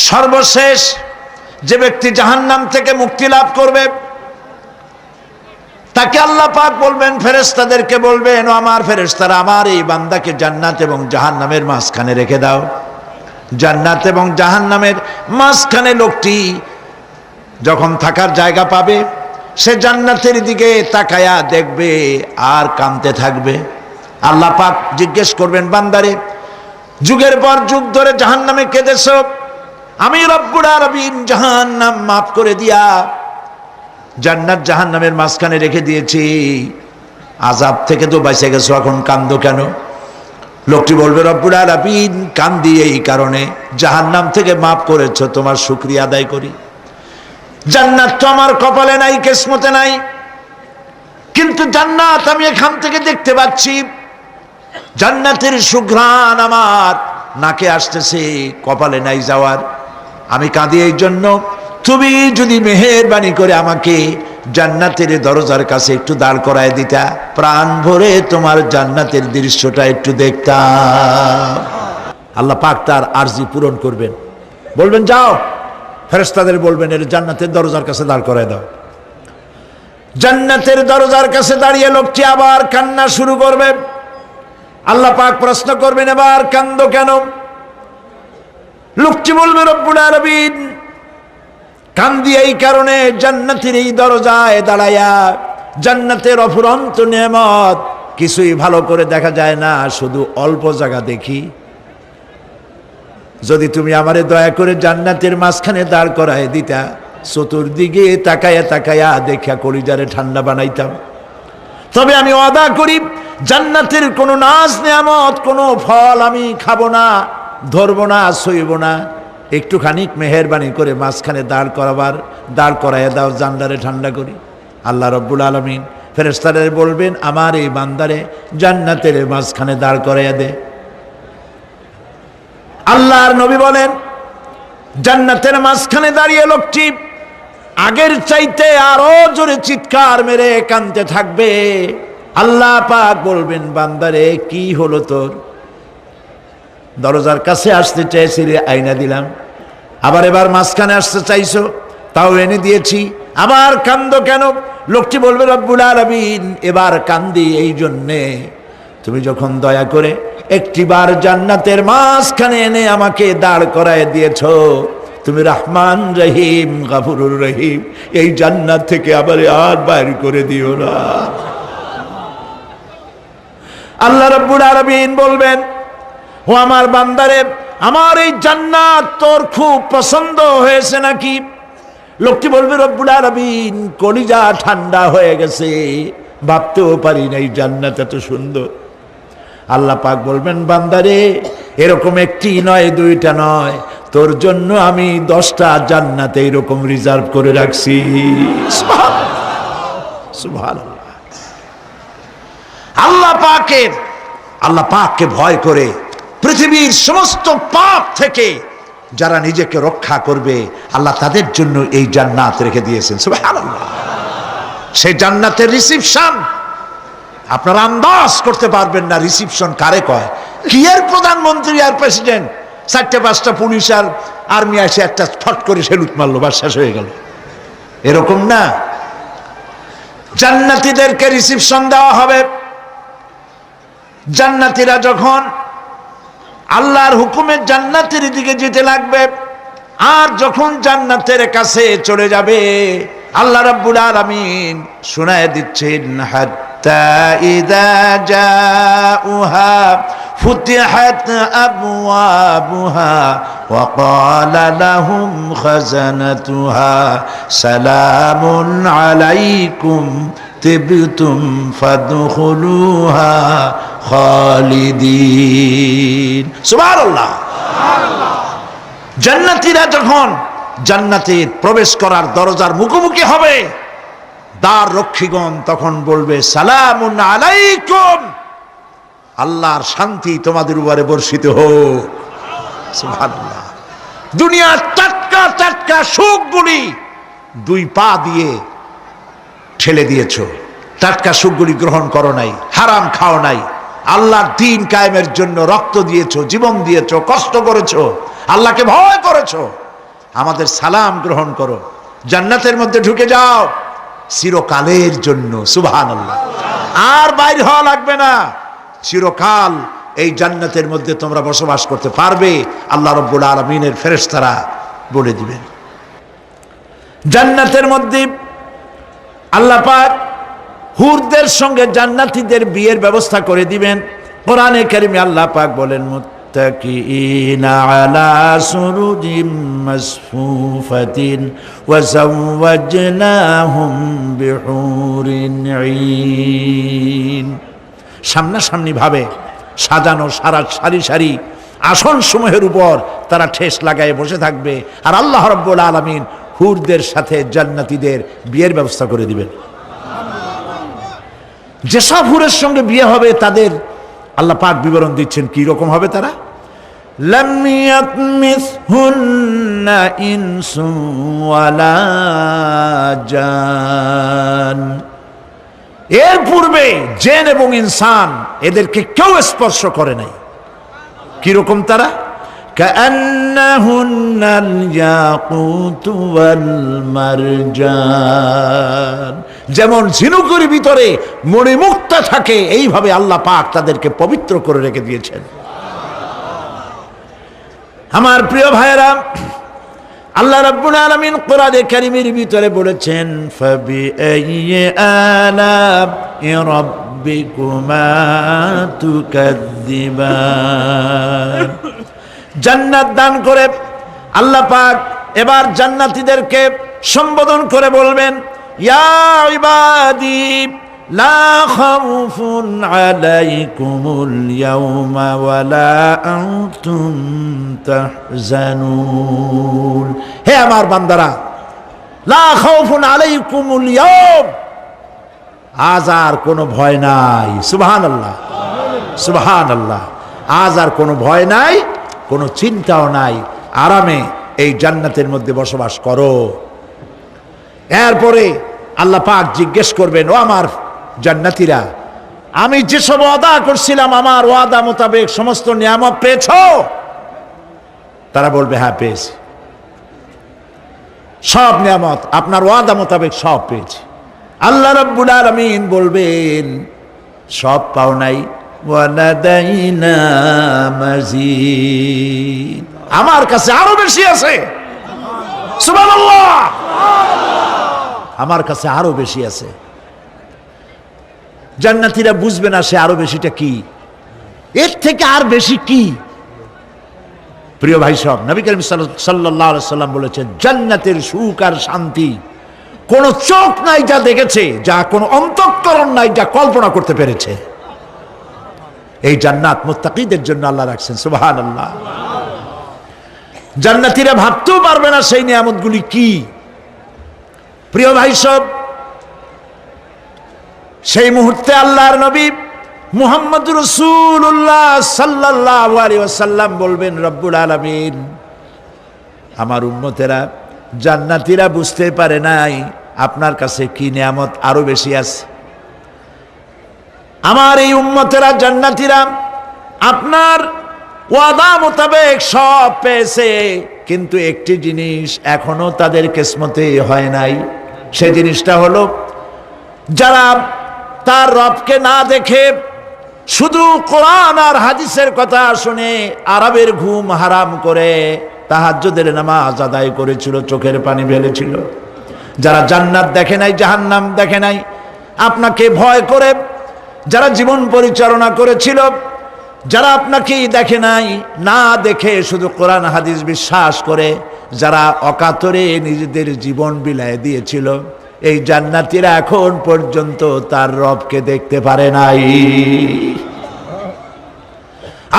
সর্বশেষ যে ব্যক্তি জাহান্নাম থেকে মুক্তি লাভ করবে তাকে আল্লাহ পাক বলবেন, ফেরেশতাদেরকে বলবেন, ও আমার ফেরেশতারা, আমার এই বান্দাকে জান্নাত এবং জাহান্নামের মাঝখানে রেখে দাও। জান্নাত এবং জাহান্নামের মাঝখানে লোকটি যখন থাকার জায়গা পাবে, সে জান্নাতের দিকে তাকায়া দেখবে আর কাঁদতে থাকবে। আল্লাহ পাক জিজ্ঞেস করবেন, বান্দারে, যুগের পর যুগ ধরে জাহান্নামে কেঁদেছ, আমি রব্বুল আলামিন জাহান্নাম মাফ করে দিয়া জান্নাত জাহান্নামের মাঝখানে রেখে দিয়েছি, আযাব থেকে তো বেঁচে গেছো, এখন কান্দো কেন? লোকটি বলবে, রব্বুল আলামিন কান্দি এই কারণে, জাহান্নাম থেকে মাফ করেছো, তোমার শুকরিয়া আদায় করি। জান্নাত তো আমার কপালে নাই, কিসমতে নাই, কিন্তু জান্নাত আমি এখান থেকে দেখতে পাচ্ছি, জান্নাতের সুঘ্রাণ আমার নাকে আসতেছে, কপালে নাই যাওয়ার। আমি কাঁদি এই জন্য, তুমি যদি মেহেরবানি করে আমাকে জান্নাতের দরজার কাছে একটু দাঁড় করায় দিতা, প্রাণ ভরে তোমার জান্নাতের দৃশ্যটা একটু দেখতাম। আল্লাহ পাক তার আরজি পূরণ করবেন, বলবেন যাও, ফেরেশতাদের বলবেন এর জান্নাতের দরজার কাছে দাঁড় করায় দাও। জান্নাতের দরজার কাছে দাঁড়িয়ে লোকটি আবার কান্না শুরু করবে। আল্লাহ পাক প্রশ্ন করবেন, এবার কান্দো কেন? লোকটি বলবে, রব্বুল আলামিন কান্দি এই কারণে, জান্নাতের এই দরজায় দাঁড়ায়া জান্নাতের অফুরন্ত নেয়ামত কিছুই ভালো করে দেখা যায় না, শুধু অল্প জায়গা দেখি। যদি তুমি আমারে দয়া করে জান্নাতের মাঝখানে দাঁড় করায় দিতা, চতুর্দিকে তাকায়া তাকায়া দেখা কলিজারে ঠান্ডা বানাইতাম। তবে আমি ওয়াদা করি, জান্নাতের কোনো নাজ নেয়ামত, কোনো ফল আমি খাবো না, ধরবো না, সইব না। একটুখানি মেহেরবানি করে মাঝখানে দাঁড় করাইয়া দাও, জান্নারে ঠান্ডা করি। আল্লাহ রব্বুল আলামিন ফেরেশতাদের বলবেন, আমার এই বান্দারে জান্নাতের মাঝখানে দাঁড় করাইয়া দে। আল্লাহর নবী বলেন, জান্নাতের মাঝখানে দাঁড়িয়ে লোকটি আগের চাইতে আরো জোরে চিৎকার মেরে কাঁদতে থাকবে। আল্লাহ পাক বলবেন, বান্দারে কি হলো তোর? দরজার কাছে আসতে চাইছিলে, আইনা দিলাম। আবার এবার মাঝখানে আসতে চাইছো, তাও এনে দিয়েছি, আবার কান্দো কেন? লোকটি বলবে, রব্বুল আলামিন এবার কান্দি এই জন্যে, তুমি যখন দয়া করে একটিবার জান্নাতের মাঝখানে এনে আমাকে দাঁড় করায় দিয়েছো, তুমি রহমান রহিম গফুরুর রহিম, এই জান্নাত থেকে আবার আর বাইর করে দিও না। আল্লাহ রাব্বুল আলামিন বলবেন, ও আমার বান্দারে, আমার এই জান্নাত তোর খুব পছন্দ হয়েছে নাকি? লোকটি বলবে, রব্বুল আলামিন কলিজা ঠান্ডা হয়ে গেছে, ভাবতেও পারি নাই জান্নাত এত সুন্দর। আল্লাহ পাক বলবেন, বান্দারে এরকম একটি নয়, দুইটা নয়, তোর জন্য আমি 10টা জান্নাত এইরকম রিজার্ভ করে রাখছি। সুবহানাল্লাহ। আল্লাহ পাককে ভয় করে পৃথিবীর সমস্ত পাপ থেকে যারা নিজেকে রক্ষা করবে, আল্লাহ তাদের জন্য এই জান্নাত রেখে দিয়েছেন। সুবহানাল্লাহ। সেই জান্নাতের রিসিপশন আপনারা আন্দাজ করতে পারবেন না, রিসিপশন কারে কয়। কি এর প্রধানমন্ত্রী আর প্রেসিডেন্ট, 4-5টা পুলিশ আর আর্মি এসে একটা ফট করে সেলুট মারলো, বাস শেষ হয়ে গেল, এরকম না। জান্নাতীদেরকে রিসিপশন দেওয়া হবে। জান্নাতীরা যখন আল্লাহর হুকুমে জান্নাতের দিকে যেতে লাগবে, আর যখন জান্নাতের কাছে চলে যাবে, আল্লাহ রাব্বুল আলামিন শোনায় দিচ্ছেন, হাত্তা ইযা জাউহা ফুতিহাত আবওয়াবুহা ওয়া ক্বালা লাহুম খাজানাতুহা সালামুন আলাইকুম তিবতুম ফাদখুলুহা খালিদিন। সুবহানাল্লাহ। জান্নাতীরা যখন জান্নাতে প্রবেশ করার দরজার মুখোমুখি হবে, দ্বার রক্ষীগণ তখন বলবে, সালামুন আলাইকুম, আল্লাহর শান্তি তোমাদের উপরে বর্ষিত হোক। সুবহানাল্লাহ। দুনিয়ার টাটকা টাটকা সুখগুলি 2 পা দিয়ে ঠেলে দিয়েছো, টাটকা সুখগুলি গ্রহণ করো নাই, হারাম খাও নাই, আল্লাহর দ্বীন কায়েমের জন্য রক্ত দিয়েছো, জীবন দিয়েছো, কষ্ট করেছো, আল্লাহকে ভয় করেছো, আমাদের সালাম গ্রহণ করো, জান্নাতের মধ্যে ঢুকে যাও চিরকালের জন্য। সুবহানাল্লাহ। আর বাইর হওয়া লাগবে না, চিরকাল এই জান্নাতের মধ্যে তোমরা বসবাস করতে পারবে। আল্লাহ রাব্বুল আলামিনের ফেরেশতারা বলে দিবেন। জান্নাতের মধ্যে আল্লাহ পাক হুরদের সঙ্গে জান্নাতীদের বিয়ের ব্যবস্থা করে দিবেন। কোরআনে কারিমে আল্লাহ পাক বলেন, মুত্তাকিইনা আলা সুরুজিম মাসফুফাতিন ওয়া যাওয়াজনাহুম বিহুরিন ঈন। সামনাসামনি ভাবে সাজানো সারি সারি আসন সমূহের উপর তারা ঠেস লাগায় বসে থাকবে, আর আল্লাহ রাব্বুল আলামিন হুরদের সাথে জান্নাতীদের বিয়ের ব্যবস্থা করে দিবেন। যেসব হুরের সঙ্গে বিয়ে হবে তাদের আল্লাহ পাক বিবরণ দিচ্ছেন কি রকম হবে তারা। লাম ইয়াতমিসহুন্না ইনসুন ওয়ালা জান। এর পূর্বে জিন এবং ইনসান এদেরকে কেউ স্পর্শ করে নাই। কি রকম তারা? কাআন্নাহুন্নাল ইয়াকুতু ওয়াল মারজান। যেমন ঝিনুকের ভিতরে মণিমুক্তা থাকে, এইভাবে আল্লাহ পাক তাদেরকে পবিত্র করে রেখে দিয়েছেন। আমার প্রিয় ভাইরা, আল্লাহ রাব্বুল আলামিন কোরআনে কারীমের ভিতরে বলেছেন, ফাবিআইয়ি আলা'i রাব্বিকুমা তুকাযযিবান। জান্নাত দান করে আল্লাহ পাক এবার জান্নাতীদেরকে সম্বোধন করে বলবেন, ইয়া ইবাদি লা খাউফুন আলাইকুমুল ইয়াওমা ওয়ালা আনতুম তাহজানুন। হে আমার বান্দারা, লা খাউফুন আলাইকুমুল ইয়াওম, আজ আর কোনো ভয় নাই। সুবহানাল্লাহ, সুবহানাল্লাহ। আজ আর কোনো ভয় নাই, কোনো চিন্তাও নাই, আরামে এই জান্নাতের মধ্যে বসবাস করো। এরপরে আল্লাহ পাক জিজ্ঞেস করবেন, ও আমার জান্নাতীরা, আমি যেসব ওয়াদা করছিলাম আমার ওয়াদা মোতাবেক সমস্ত নিয়ামত পেয়েছো? তারা বলবে, হ্যাঁ পেয়েছি, সব নিয়ামত আপনার ওয়াদা মোতাবেক সব পেয়েছি। আল্লাহ রাব্বুল আলামিন বলবেন, সব পাও নাই, ওয়ালাদাইনা মাজিদ, আমার কাছে আরো বেশি আছে। সুবহানাল্লাহ, আমার কাছে আরো বেশি আছে। জান্নাতীরা বুঝবে না সে আরো বেশিটা কি, এর থেকে আর বেশি কি। প্রিয় ভাই সব, নবী করিম সাল্লাল্লাহু আলাইহি সাল্লাম বলেছেন, জান্নাতের সুখ আর শান্তি কোন চোখ নাই যা দেখেছে, যা কোন অন্তঃকরণ নাই যা কল্পনা করতে পেরেছে। এই জান্নাত মুত্তাকিদের জন্য আল্লাহ রাখছেন। সুবহানাল্লাহ। জান্নাতীরা ভাবতেও পারবে না সেই নিয়ামতগুলি কি। প্রিয় ভাই সব, সেই মুহূর্তে আল্লাহর নবী মুহাম্মদুর রাসূলুল্লাহ সাল্লাল্লাহু আলাইহি ওয়াসাল্লাম বলবেন, রব্বুল আলামিন, আমার উম্মতেরা জান্নাতীরা বুঝতে পারে নাই আপনার কাছে কি নিয়ামত আরো বেশি আছে। আমার এই উম্মতেরা জান্নাতীরা আপনার ওয়াদা মোতাবেক সব পেয়েছে, কিন্তু একটি জিনিস এখনো তাদের কিসমতে হয় নাই। সে জিনিসটা হলো, যারা তার রবকে না দেখে শুধু কোরআন আর হাদিসের কথা শুনে আরবের ঘুম হারাম করে তাহাজ্জুদের নামাজ আদায় করেছিল, চোখের পানি ফেলেছিল, যারা জান্নাত দেখে নাই, জাহান্নাম দেখে নাই, আপনাকে ভয় করে যারা জীবন পরিচালনা করেছিল, যারা আপনাকে দেখে নাই, না দেখে শুধু কোরআন হাদিস বিশ্বাস করে যারা অকাতরে নিজেদের জীবন বিলায় দিয়েছিল, এই জান্নাতীরা এখন পর্যন্ত তার রবকে দেখতে পারে নাই।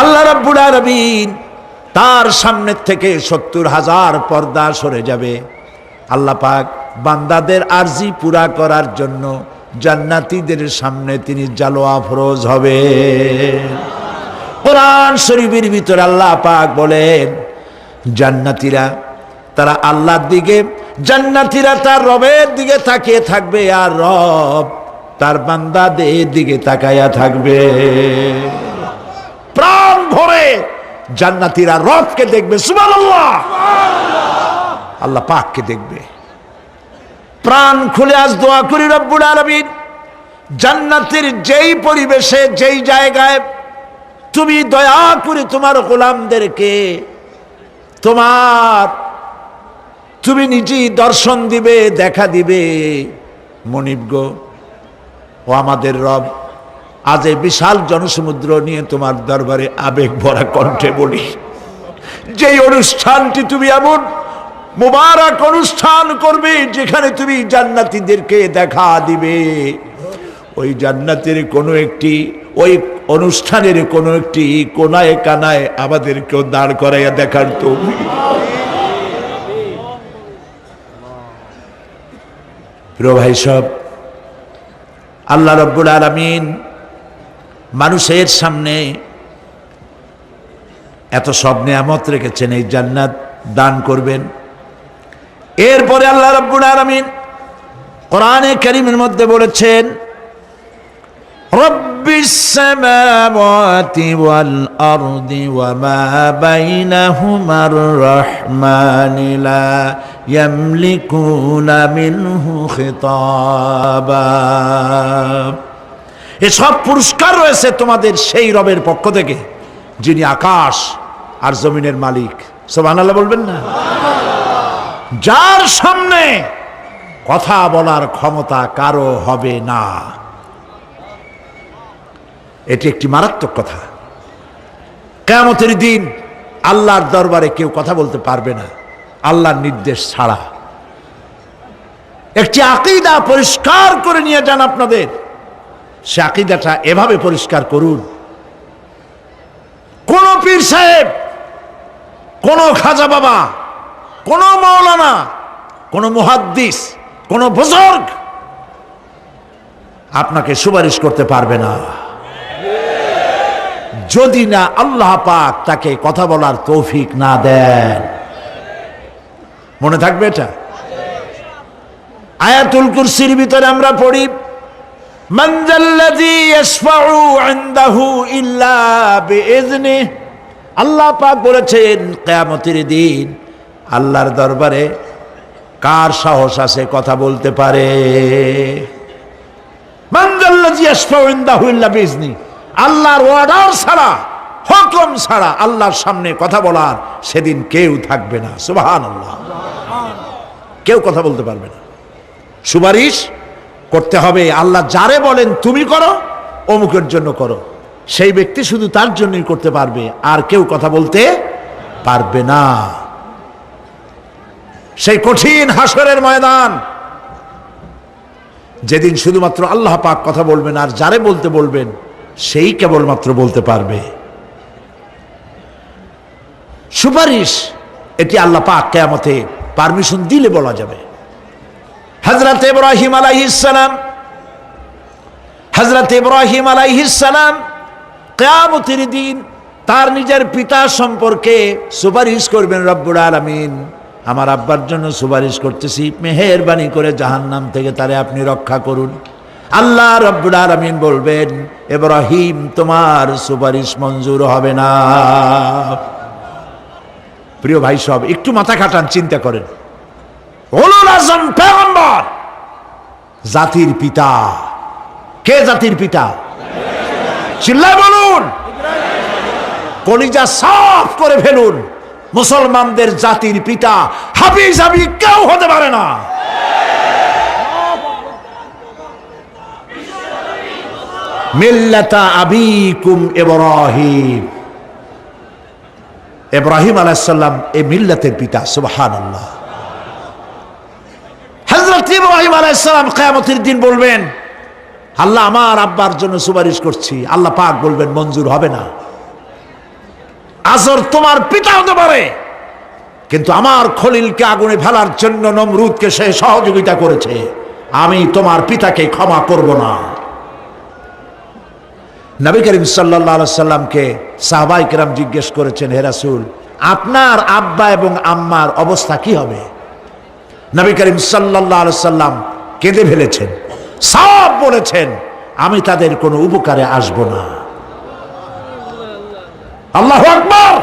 আল্লাহ রাব্বুল আলামিন তার সামনে থেকে ৭০,০০০ পর্দা সরে যাবে। আল্লাহ পাক বান্দাদের আরজি পুরা করার জন্য জান্নাতীদের সামনে তিনি জালোয়া ফরোজ হবে। কোরআন শরীফের ভিতরে আল্লাহ পাক বলেন, জান্নাতীরা তারা আল্লাহর দিকে, জান্নাতীরা তার রবের দিকে তাকিয়ে থাকবে, আর রব তার বান্দাদের দিকে তাকায়া থাকবে। প্রাণ ভরে জান্নাতীরা রবকে দেখবে। সুবহানাল্লাহ। আল্লাহ পাককে দেখবে। প্রাণ খুলে আজ দোয়া করি রব্বুল আলামিন, জান্নাতের যেই পরিবেশে যেই জায়গায় তুমি দয়া করে তোমার গোলামদেরকে তুমি নিজেই দর্শন দিবে, দেখা দিবে। মনিব গো, ও আমাদের রব, আজ এই বিশাল জনসমুদ্র নিয়ে তোমার দরবারে আবেগ ভরা কণ্ঠে বলি, যেই অনুষ্ঠানটি তুমি এমন মুবারক অনুষ্ঠান করবে যেখানে তুমি জান্নাতীদেরকে দেখা দিবে, ওই জান্নাতের কোনো একটি, ওই অনুষ্ঠানের কোনো একটি কোনায় কানায় আমাদেরকেও দাঁড় করাইয়া দেখার তৌফিক। প্রিয় ভাই সব, আল্লাহ রাব্বুল আলামিন মানুষের সামনে এত সব নিয়ামত রেখেছেন, এই জান্নাত দান করবেন। এরপরে আল্লাহ রাব্বুল আলামিন কোরআনে কারীমের মধ্যে বলেছেন, রব্বিস সামাওয়াতি ওয়াল আরদি ওয়া মা বাইনাহুমার রাহমানি লা ইয়ামলিকুনা মিনহু খিতাবা। এসব পুরস্কার রয়েছে তোমাদের সেই রবের পক্ষ থেকে যিনি আকাশ আর জমিনের মালিক। সুবহানাল্লাহ বলবেন না? যার সামনে কথা বলার ক্ষমতা কারো হবে না। এটি একটি মারাত্মক কথা। কিয়ামতের দিন আল্লাহর দরবারে কেউ কথা বলতে পারবে না আল্লাহর নির্দেশ ছাড়া। একটি আকীদা পরিষ্কার করে নিয়ে যান আপনাদের, সে আকীদাটা এভাবে পরিষ্কার করুন, কোন পীর সাহেব, কোন খাজা বাবা, কোন মাওলানা, কোন মুহাদ্দিস, কোন বুজুর্গ আপনাকে সুপারিশ করতে পারবে না যদি না আল্লাহ পাক তাকে কথা বলার তৌফিক না দেন। মনে থাকবে এটা? আয়াতুল কুরসির ভিতরে আমরা পড়ি, মান যাল্লাযী ইয়াশফাউ ইনদাহু ইল্লা বিইজনিহি। আল্লাহ পাক বলেছেন কিয়ামতের দিন আল্লাহর দরবারে কার সাহস আছে কথা বলতে পারে? মান যাল্লাযী ইয়াশফাউ ইনদাহু ইল্লা বিইজনিহি। আল্লাহর অর্ডার ছাড়া, হুকুম ছাড়া আল্লাহর সামনে কথা বলার সেদিন কেউ থাকবে না। সুবহানাল্লাহ। কেউ কথা বলতে পারবে না। সুপারিশ করতে হবে আল্লাহ যারে বলেন তুমি করো, অমুকের জন্য করো, সেই ব্যক্তি শুধু তার জন্যই করতে পারবে, আর কেউ কথা বলতে পারবে না। সেই কঠিন হাসরের ময়দান, যেদিন শুধুমাত্র আল্লাহ পাক কথা বলবেন, আর যারে বলতে বলবেন সেই কেবলমাত্র বলতে পারবে। সুপারিশ এটি আল্লাহ পাক কিয়ামতে পারমিশন দিলে বলা যাবে। হযরত ইব্রাহিম আলাইহিস সালাম কিয়ামতের দিন তার নিজের পিতা সম্পর্কে সুপারিশ করবেন, রব্বুল আলামিন আমার আব্বার জন্য সুপারিশ করতেছি, মেহেরবানি করে জাহান্নাম থেকে তারে আপনি রক্ষা করুন। আল্লাহ রব্বুল আলামিন বলবেন, ইব্রাহিম তোমার সুপারিশ মঞ্জুর হবে না। প্রিয় ভাই সব, একটু মাথা খাটান, চিন্তা করেন। উলুল আযম পয়গম্বর, জাতির পিতা। কে জাতির পিতা? চিল্লায় বলুন, কলিজা সাফ করে ফেলুন। মুসলমানদের জাতির পিতা হাফিজ হাবি কেউ হতে পারে না। মিল্লাতা আবিকুম ইব্রাহিম। ইব্রাহিম আলাইহিস সালাম এই মিল্লাতের পিতা। সুবহানাল্লাহ। হযরত ইব্রাহিম আলাইহিস সালাম কিয়ামতের দিন বলবেন, আল্লাহ আমার আব্বার জন্য সুপারিশ করছি। আল্লাহ পাক বলবেন মঞ্জুর হবে না। আজর তোমার পিতা হতে পারে, কিন্তু আমার খলিলকে আগুনে ফেলার জন্য নমরুদকে সে সহযোগিতা করেছে, আমি তোমার পিতাকে ক্ষমা করব না। নবী করিম সাল্লাল্লাহু আলাইহি সাল্লামকে সাহাবায়ে কেরাম জিজ্ঞেস করেছেন, হে রাসূল আপনার আব্বা এবং আম্মার অবস্থা কি হবে? নবী করিম সাল্লাল্লাহু আলাইহি সাল্লাম কেঁদে ফেলেছেন, সব বলেছেন আমি তাদের কোনো উপকারে আসব না। আল্লাহু আকবার।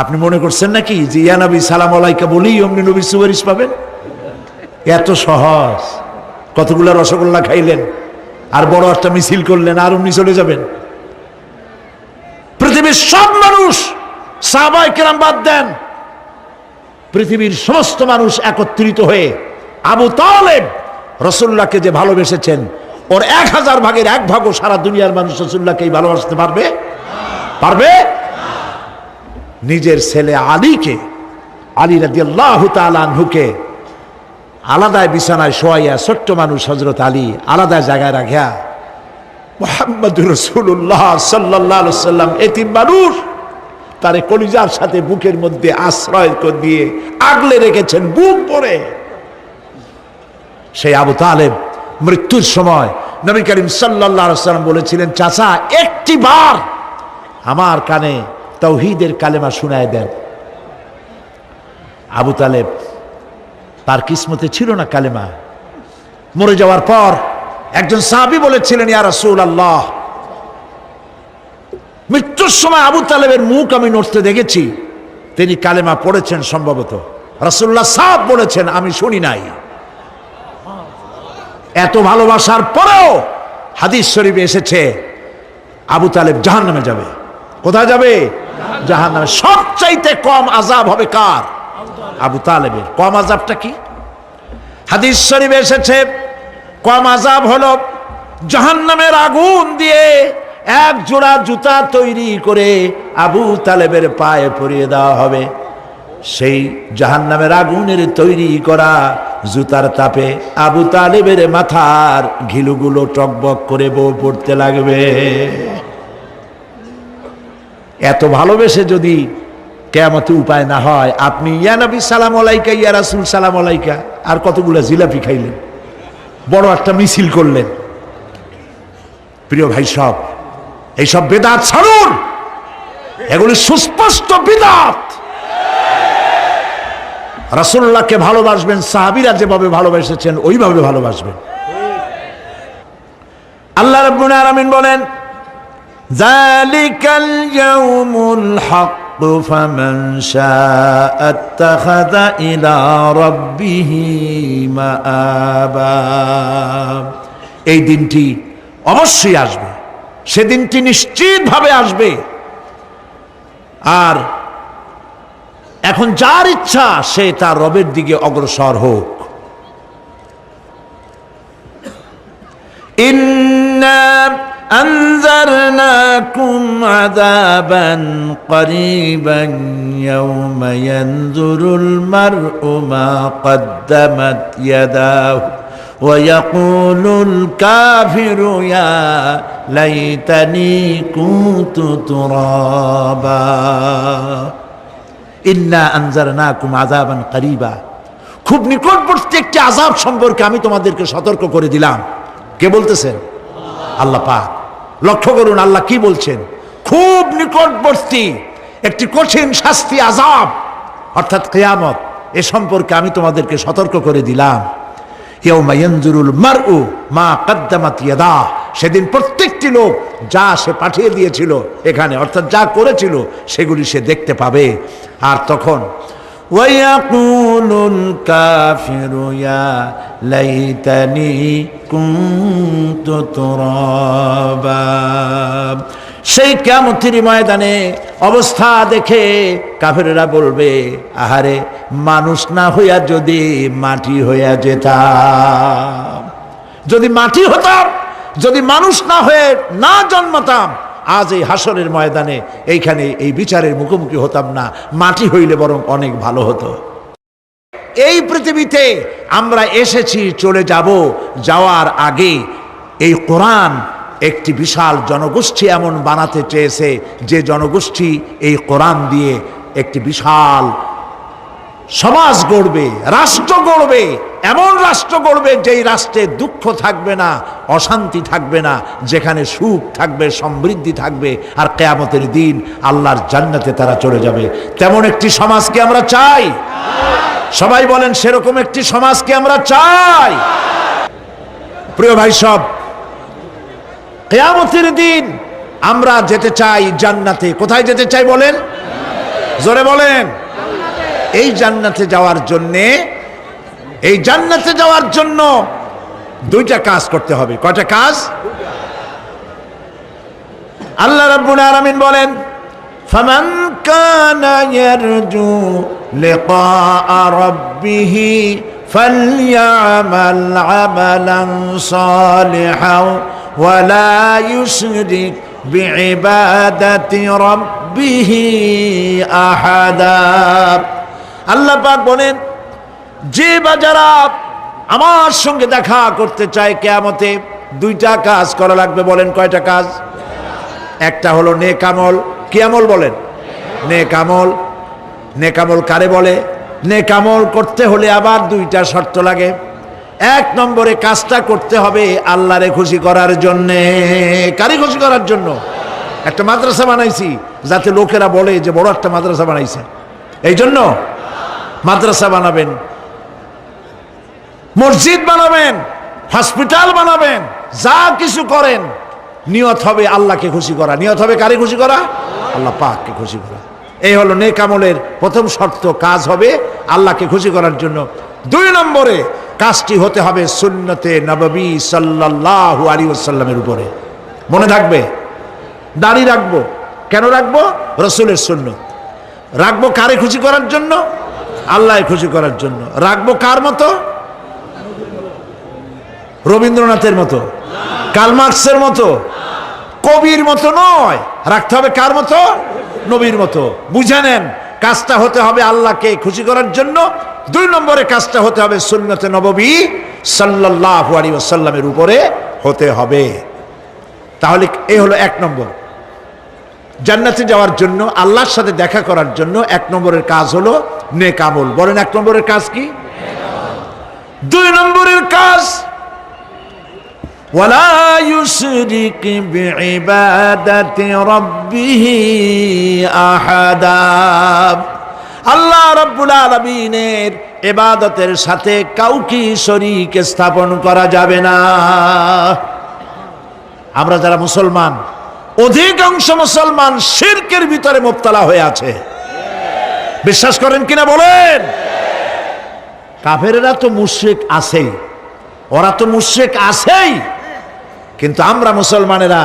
আপনি মনে করছেন নাকি যে ইয়া নবী সালাম আলাইকা বলেই অমনি নবীর সুপারিশ পাবেন? এত সহজ। কতগুলা রসগোল্লা খাইলেন আর বড় একটা মিছিল করলেন আর অমনি চলে যাবেন? পৃথিবীর সব মানুষ, সাহাবায়ে কেরাম বাদ দেন, পৃথিবীর সমস্ত মানুষ একত্রিত হয়ে আবু তালেব রাসূলুল্লাহকে যে ভালোবেসেছেন, ওর 1000 ভাগের 1 ভাগও সারা দুনিয়ার মানুষ রাসূলুল্লাহকে ভালোবাসতে পারবে? পারবে? নিজের ছেলে আলীকে, আলী রাদিয়াল্লাহু তাআলা আনহুকে আলাদায় বিছানায় শোয়াইয়া, ছোট্ট মানুষ হযরত আলী আলাদা জায়গায় রাখিয়া মুহাম্মদুর রাসূলুল্লাহ সাল্লাল্লাহু আলাইহি ওয়াসাল্লাম এতিম মানুষ তারে কলিজার সাথে বুকের মধ্যে আশ্রয় করে দিয়ে আগলে রেখেছেন বুক ভরে। সেই আবু তালেব মৃত্যুর সময় নবী করিম সাল্লাল্লাহু আলাইহি ওয়াসাল্লাম বলেছিলেন, চাচা একটি বার আমার কানে তাওহীদের কালেমা শোনায় দেন। আবু তালেব, তার কিসমতে ছিল না কালেমা। মরে যাওয়ার পর একজন সাহাবী বলেছিলেন, ইয়া রাসূলুল্লাহ, মৃত্যুর সময় আবু তালেবের মুখ আমি নড়তে দেখেছি, তিনি কালেমা পড়েছেন সম্ভবত। রাসূলুল্লাহ সাহেব বলেছেন, আমি শুনি নাই। এত ভালোবাসার পরেও হাদিস শরীফে এসেছে আবু তালেব জাহান্নামে যাবে। কোথায় যাবে? জাহান্নামে। সবচাইতে কম আযাব হবে কার? আবু তালেবের। কম আযাবটা কি? হাদিস শরীফে এসেছে কম আযাব হলো জাহান্নামের আগুন দিয়ে 1 জোড়া জুতা তৈরি করে আবু তালেবের পায়ে পরিয়ে দেওয়া হবে। সেই জাহান্নামের আগুনের তৈরি করা জুতার তাপে আবু তালেবের মাথার ঘিলুগুলো টকবক করে বউ পড়তে লাগবে। এত ভালোবেসে যদি কিয়ামতে উপায় না হয়, আপনি ইয়া নবী সালাম আলাইকা, ইয়া রাসূল সালাম আলাইকা, আর কতগুলো জিলাপি খাইলেন, বড় একটা মিছিল করলেন। প্রিয় ভাই সব, এইসব বেদাত ছাড়ুন, এগুলি সুস্পষ্ট বিদআত। রাসূলুল্লাহকে ভালোবাসবেন, সাহাবীরা যেভাবে ভালোবেসেছেন ওইভাবে ভালোবাসবেন। আল্লাহ রাব্বুল আলামিন বলেন, যালিকাল ইয়াউমুল হক ফামান শাআ আত্তাখাযা ইলা রাব্বিহি মাআবা। এই দিনটি অবশ্যই আসবে, সেদিনটি নিশ্চিতভাবে আসবে। আর এখন যার ইচ্ছা সে তার রবের দিকে অগ্রসর হোক। ইন্না আনজারনাকুম আযাবান করিবান ইয়াওমা ইয়ানজুরুল মার'উ মা কদ্দামাত ইয়াদাহু ওয়া ইয়াকুলুল কাফিরু ইয়া লাইতানি কুনতু তুরাবা। ইন্না আনজারনাকুম আযাবান করিবা, খুব নিকটবর্তী একটি আযাব সম্পর্কে আমি তোমাদেরকে সতর্ক করে দিলাম। কে বলতেছেন? আল্লাহ পাক। লক্ষ্য করুন আল্লাহ কি বলছেন, খুব নিকটবর্তী একটি কঠিন শাস্তি, আযাব অর্থাৎ কিয়ামত, এ সম্পর্কে আমি তোমাদেরকে সতর্ক করে দিলাম। ইয়াউমা ইয়ানজুরুল মার'উ মা কদ্দামাত ইয়াদা, সেদিন প্রত্যেকটি লোক যা সে পাঠিয়ে দিয়েছিল এখানে, অর্থাৎ যা করেছিল সেগুলি সে দেখতে পাবে। আর তখন ওয়ায়াকুলুল কাফিরু ইয়া লাইতানি কুনতু তুরাবা। সেই কিয়ামতের ময়দানে অবস্থা দেখে কাফেররা বলবে, আহারে মানুষ না হইয়া যদি মাটি হইয়া যেতাম, যদি মাটি হতাম, যদি মানুষ না হয়ে না জন্মাতাম, আজ এই হাসরের ময়দানে এইখানে এই বিচারের মুখোমুখি হতাম না, মাটি হইলে বরং অনেক ভালো হতো। এই পৃথিবীতে আমরা এসেছি, চলে যাব, যাওয়ার আগে এই কোরআন একটি বিশাল জনগোষ্ঠী এমন বানাতে চেয়েছে যে জনগোষ্ঠী এই কোরআন দিয়ে একটি বিশাল সমাজ গড়বে, রাষ্ট্র গড়বে, এমন রাষ্ট্র গড়বে যেই রাষ্ট্রে দুঃখ থাকবে না, অশান্তি থাকবে না, যেখানে সুখ থাকবে, সমৃদ্ধি থাকবে, আর কিয়ামতের দিন আল্লাহর জান্নাতে তারা চলে যাবে। তেমন একটি সমাজকে আমরা চাই। সবাই বলেন, সেরকম একটি সমাজকে আমরা চাই। প্রিয় ভাই সব, কিয়ামতের দিন আমরা যেতে চাই জান্নাতে। কোথায় যেতে চাই বলেন? জোরে বলেন। এই জান্নাতে যাওয়ার জন্য দুইটা কাজ করতে হবে। কয়টা কাজ? আল্লাহ রাব্বুল আলামিন বলেন, ফামান কানা ইয়ারজু লিকাআ রাব্বিহি ফালইআমাল আমালান সালিহান ওয়া লা ইউশরিক বিইবাদাতি রাব্বিহি আহাদা। আল্লাহ পাক বলেন, যে বাজারা আমার সঙ্গে দেখা করতে চায় কিয়ামতে, দুইটা কাজ করা লাগবে। বলেন কয়টা কাজ? একটা হলো নেক আমল। কি আমল বলেন? নেক আমল। নেক আমল কারে বলে? নেক আমল করতে হলে আবার দুইটা শর্ত লাগে। এক নম্বরে কাজটা করতে হবে আল্লাহরে খুশি করার জন্যে। কারে খুশি করার জন্য? একটা মাদ্রাসা বানাইছি যাতে লোকেরা বলে যে বড় একটা মাদ্রাসা বানাইছে, এই জন্য মাদ্রাসা বানাবেন, মসজিদ বানাবেন, হসপিটাল বানাবেন, যা কিছু করেন নিয়ত হবে আল্লাহকে খুশি করা। নিয়ত হবে কারে খুশি করা? আল্লাহ পাককে খুশি করা। এই হলো নেক আমলের প্রথম শর্ত। কাজ হবে আল্লাহকে খুশি করার জন্য। দুই নম্বরে কাজটি হতে হবে সুন্নতে নববী সাল্লাল্লাহু আলাইহি ওয়াসাল্লামের উপরে। মনে থাকবে, দাড়ি রাখবো। কেন রাখবো? রাসূলের সুন্নত। রাখবো কারে খুশি করার জন্য? আল্লাহকে খুশি করার জন্য। রাখবো কার মতো? রবীন্দ্রনাথের মতো, কার্ল মার্কসের মতো, কবির মতো নয়। রাখতে হবে কার মতো? নবীর মতো। বুঝে নেন, কাজটা হতে হবে আল্লাহকে খুশি করার জন্য। দুই নম্বরে কাজটা হতে হবে সুন্নতে নববী সাল্লাল্লাহু আলাইহি ওয়াসাল্লামের উপরে হতে হবে। তাহলে এই হলো এক নম্বর। জান্নাতে যাওয়ার জন্য, আল্লাহর সাথে দেখা করার জন্য এক নম্বরের কাজ হলো নেক আমল। বলেন এক নম্বরের কাজ কি? দুই নম্বরের কাজ ওয়ালা ইউশরিক বিইবাদাতি রাব্বিহি আহাদা। আল্লাহ রাব্বুল আলামিনের ইবাদতের সাথে কাউকে শরীক স্থাপন করা যাবে না। আমরা যারা মুসলমান, অধিকাংশ মুসলমান শিরকের ভিতরে মুবতালা হয়ে আছে। বিশ্বাস করেন কিনা বলেন? কাফেরেরা তো মুশরিক আছেই, ওরা তো মুশরিক আছেই, কিন্তু আমরা মুসলমানেরা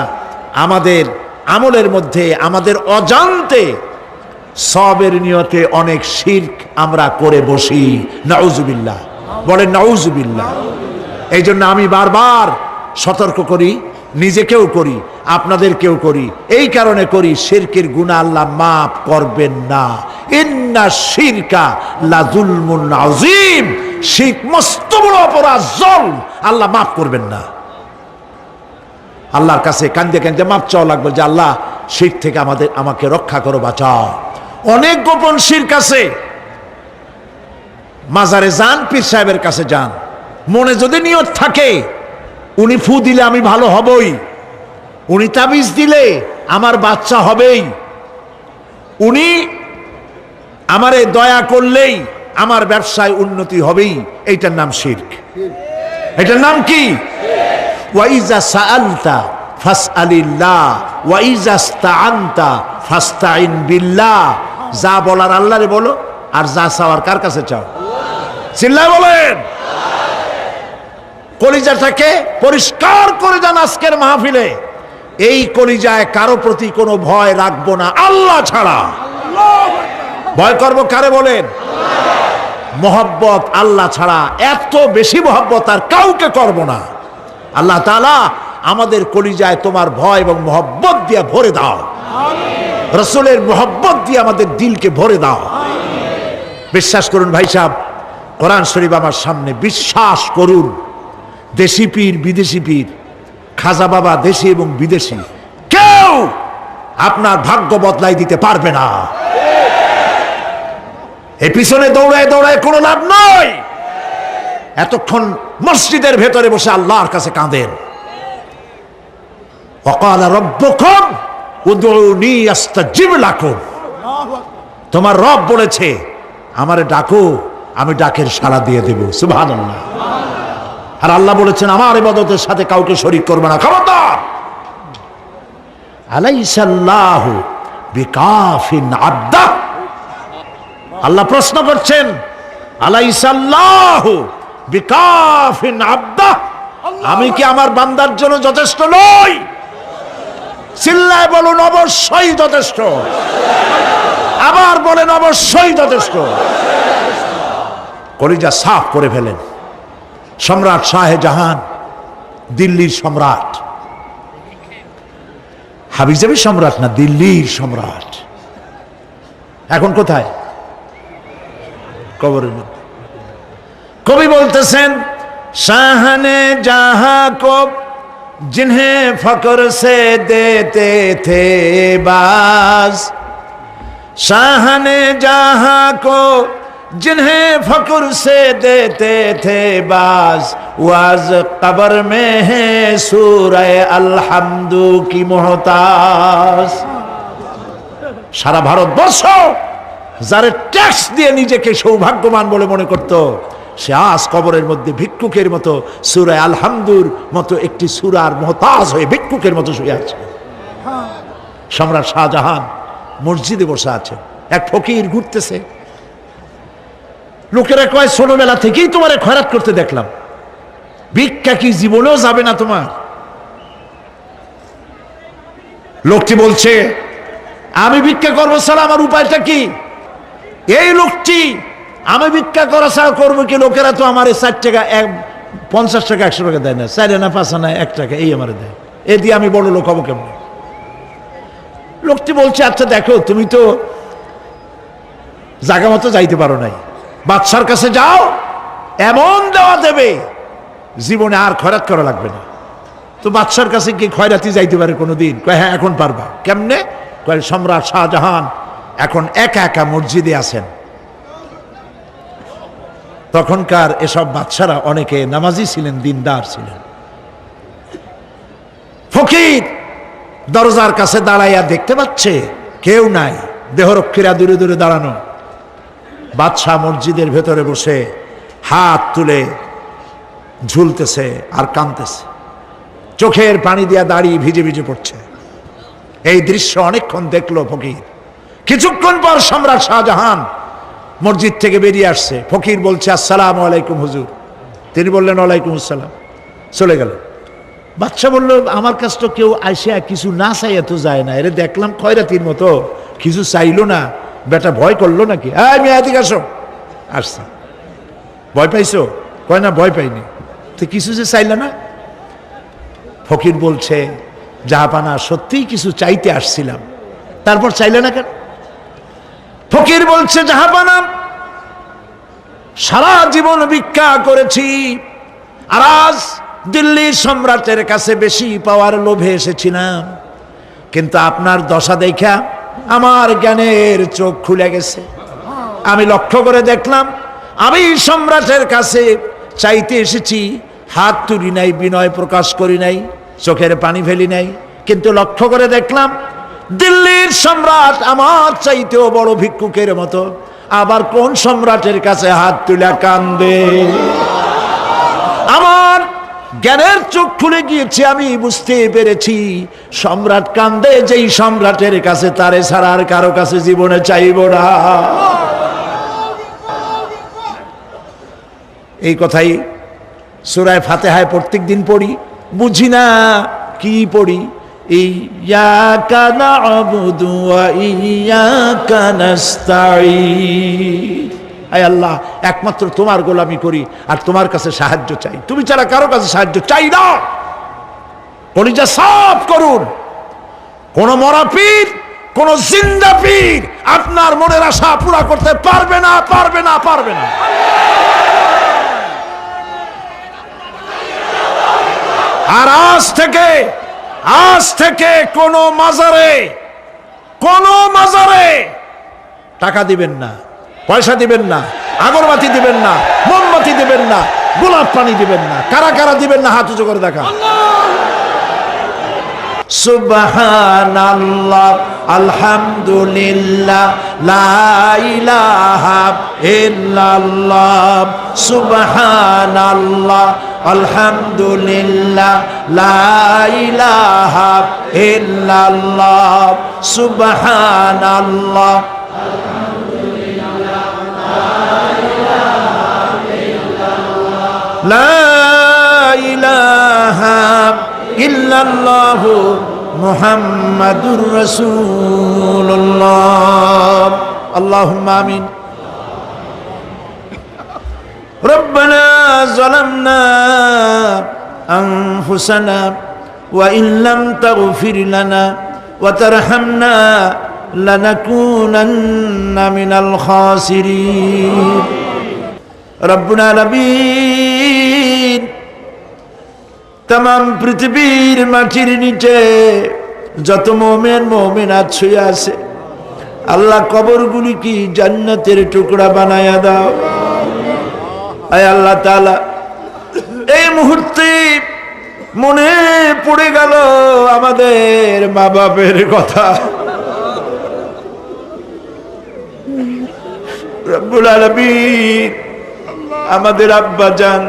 আমাদের আমলের মধ্যে আমাদের অজান্তে সবের নিয়তে অনেক শিরক আমরা করে বসি। নাউজুবিল্লাহ। বলেন নাউজুবিল্লাহ। এই জন্য আমি বারবার সতর্ক করি, নিজেকেও করি, আপনাদেরকেও করি। এই কারণে করি, শিরকের গুনাহ আল্লাহ মাফ করবেন না। ইন্না শিরকা লাযুলমুন আযীম। শিরক মস্ত বড় অপরাধ, জুলম, আল্লাহ মাফ করবেন না। আল্লাহর কাছে কান্দে কান্দে মাপ চাওয়া লাগবে যে আল্লাহ শিরক থেকে আমাকে রক্ষা করো, বাঁচাও। অনেক গোপন শিরক আছে। মাজারে যান, পীর সাহেবের কাছে যান, মনে যদি নিয়ত থাকে উনি ফু দিলে আমি ভালো হবই, উনি তাবিজ দিলে আমার বাচ্চা হবেই, উনি আমারে দয়া করলেই আমার ব্যবসায় উন্নতি হবেই, এইটার নাম শিরক। এটার নাম কি? ওয়াইজা সাআলতা ফাসআলিল্লাহ ওয়াইজা ইসতাআনতা ফাসতাইন বিল্লাহ। যা বলার আল্লাহরে বলো, আর যা চাওয়ার কার কাছে চাও? চিল্লায় বলেন। কলিজাটাকে পরিষ্কার করে যান আজকের মাহফিলে। এই কলিজায় কারো প্রতি কোনো ভয় রাখবো না আল্লাহ ছাড়া। ভয় করবো কারে বলেন? মহব্বত আল্লাহ ছাড়া, এত বেশি মহব্বত আর কাউকে করব না। আল্লাহ তাআলা আমাদের কলিজায় তোমার ভয় এবং মহব্বত দিয়ে ভরে দাও। রাসূলের মহব্বত দিয়ে আমাদের দিলকে ভরে দাও। বিশ্বাস করুন ভাই সাহেব, কোরআন শরীফ আমার সামনে, বিশ্বাস করুন, দেশি পীর বিদেশি পীর, খাজা বাবা দেশি এবং বিদেশি, কেউ আপনার ভাগ্য বদলাই দিতে পারবে না। এই পিছনে দৌড়ায় দৌড়ায় কোনো লাভ নয়। এতক্ষণ মসজিদের ভেতরে বসে আল্লাহর কাছে কাঁদেন। ওয়াকালা রাব্বুকুম উদউনি আস্তাজিব লাকুম। তোমার রব বলেছে আমারে ডাকো, আমি ডাকের সাড়া দিয়ে দেব। সুবহানাল্লাহ। আর আল্লাহ বলেছেন আমার ইবাদতের সাথে কাউকে শরীক করবে না। খবরদার। আলাইসাল্লাহু বিকাফিন আবদা। আল্লাহ প্রশ্ন করছেন, আলাইসাল্লাহু বিকাফিন আবদা, আমি কি আমার বান্দার জন্য যথেষ্ট নই? চিল্লায় বলুন অবশ্যই যথেষ্ট। আবার বলেন অবশ্যই যথেষ্ট। কলিজা সাফ করে ফেলেন। সম্রাট শাহজাহান, দিল্লির সম্রাট, হাবিজাবি সম্রাট না, দিল্লির সম্রাট। এখন কোথায়? কবরের মধ্যে। কবি বলতেছেন, শাহনে জাহাं को जिन्हें फक्र से देते थे बाज, शाहने जहां को जिन्हें फक्र से देते थे बाज, वाज कब्र में है सूरह अलहम्दु की मोहताज। সারা ভারতবর্ষ যারা ট্যাক্স দিয়ে নিজেকে সৌভাগ্যবান বলে মনে করত, সে আজ কবরের মধ্যে ভিক্ষুকের মতো সূরা আলহামদুর মতো একটি সূরার মুহতাজ হয়ে ভিক্ষুকের মতো শুয়ে আছে। সম্রাট শাহজাহান মসজিদে বসে আছে, এক ফকির ঘুরতেছে। লোকেরা কয়, ছোটবেলা থেকেই তোমারে খয়রাত করতে দেখলাম, ভিক্ষা কি জীবনেও যাবে না তোমার? লোকটি বলছে, আমি ভিক্ষা করবো ছাড়া আমার উপায়টা কি? এই লোকটি, আমি ভিক্ষা করা ছাড়া করবো কি? লোকেরা তো আমার 4 টাকা, 50 টাকা, 100 টাকা দেয় না, 4 আনা 5 আনা 1 টাকা এই আমার দেয়, এ দিয়ে আমি বড় লোক হবো কেমন? লোকটি বলছে, আচ্ছা দেখো, তুমি তো জায়গা মতো যাইতে পারো নাই, বাদশার কাছে যাও, এমন দেওয়া দেবে জীবনে আর খয়রাত করা লাগবে না। তো বাদশার কাছে কি খয়রাতি যাইতে পারে কোনোদিন? কয় হ্যাঁ, এখন পারবা। কেমনে? কয়, সম্রাট শাহজাহান এখন একা একা মসজিদে আছেন। তখনকার এসব বাদশারা অনেকে নামাজি ছিলেন, দিনদার ছিলেন। ফকির দরজার কাছে দাঁড়াইয়া দেখতে পাচ্ছে কেউ নাই, দেহরক্ষীরা দূরে দূরে দাঁড়ানো। বাদশাহ মসজিদের ভেতরে বসে হাত তুলে ঝুলতেছে আর কাঁদতেছে, চোখের পানি দিয়া দাঁড়িয়ে ভিজে ভিজে পড়ছে। এই দৃশ্য অনেকক্ষণ দেখলো ফকির। কিছুক্ষণ পর সম্রাট শাহজাহান মসজিদ থেকে বেরিয়ে আসছে। ফকির বলছে, আসসালামু আলাইকুম হুজুর। তিনি বললেন, ওয়ালাইকুম আসসালাম। চলে গেল। বাদশা বলল, আমার কাছ তো কেউ আইসা কিছু না চাইয়া তো যায় না, এরে দেখলাম খয়রাতির মতো কিছু চাইলো না, বেটা ভয় করলো নাকি? আমি এদিকে আসো। আসছি। ভয় পাইছো? কয় না, ভয় পাইনি। তো কিছু যে চাইলে না? ফকির বলছে, জাহাপানা, সত্যিই কিছু চাইতে আসছিলাম, তারপর চাইলে না কেন? ফকির বলছে, জাহাপানা, সারা জীবন ভিক্ষা করেছি, আর আজ দিল্লির সম্রাটের কাছে বেশি পাওয়ার লোভে এসেছিলাম, কিন্তু আপনার দশা দেখা আমার জ্ঞানের চোখ খুলে গেছে। আমি লক্ষ্য করে দেখলাম, আমি সম্রাটের কাছে চাইতে এসেছি, হাত তুলি নাই, বিনয় প্রকাশ করি নাই, চোখের পানি ফেলি নাই, কিন্তু লক্ষ্য করে দেখলাম দিল্লির সম্রাট আমার চাইতেও বড় ভিক্ষুকের মতো। আবার কোন সম্রাটের কাছে হাত তুলে কান্দে? আমার জ্ঞানের চোখ খুলে গিয়েছে, আমি বুঝতে পেরেছি সম্রাট কান্দে যেই সম্রাটের কাছে, তারে ছাড়া আর কারো কাছে জীবনে চাইব না। এই কথাই সূরা ফাতিহায় প্রত্যেক দিন পড়ি, বুঝি না কি পড়ি। ইয়াকা না'বুদু ওয়া ইয়াকা নাস্তাঈন। আয় আল্লাহ, একমাত্র তোমার গোলামি করি আর তোমার কাছে সাহায্য চাই, তুমি ছাড়া কারো কাছে সাহায্য চাই না। কলিজা সাফ করুন। কোন মরা পীর, কোন জিন্দা পীর আপনার মনের আশা পুরা করতে পারবে না, পারবে না, পারবে না। আর আজ থেকে কোন মাজারে টাকা দিবেন না, পয়সা দিবেন না, আগরবাতি দিবেন না, মোমবাতি দিবেন না, গোলাপ পানি দিবেন না। কারা কারা দিবেন না হাত উঁচু করে দেখা। সুবহানাল্লাহ, আলহামদুলিল্লাহ, লা ইলাহা ইল্লাল্লাহ। সুবহানাল্লাহ, আলহামদুলিল্লাহ, লা ইলাহা ইল্লাল্লাহ। সুবহানাল্লাহ, আলহামদুলিল্লাহ। লা ইলাহা ইল্লাল্লাহ মুহাম্মাদুর রাসূলুল্লাহ। আল্লাহুম্মা আমিন। রব্বানা যালামনা আনফুসানা ওয়া ইল্লাম তাগফির লানা ওয়া তারহামনা লানাকুনান্না মিনাল খাসিরিন। রব্বুল আলামিন, তামাম পৃথিবীর মাটির নিচে যত মুমিন মুমিনাত শুয়ে আছে, আল্লাহ কবরগুলি কি জান্নাতের টুকরা বানায়া দাও। আয় আল্লাহ তাআলা, এই মুহূর্তে মনে পড়ে গেল আমাদের মা বাপের কথা। রব্বুল আলামিন, আমাদের আব্বা জান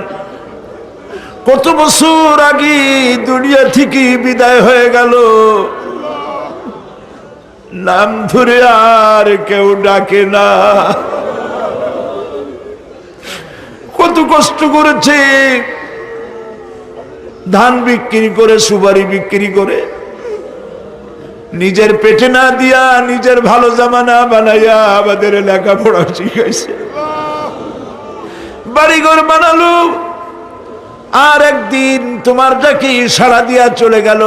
কত বছর আগে দুনিয়া থেকে বিদায় হয়ে গেল, নাম ধরে আর কেউ ডাকে না। কত কষ্ট করেছে, ধান বিক্রি করে, সুপারি বিক্রি করে, নিজের পেটে না দিয়া নিজের ভালো জামা না বানাইয়া আমাদের লেখাপড়া শিখাইছে, বাড়িঘর বানালো। আর একদিন তোমার ডাকে সাড়া দিয়া চলে গেল।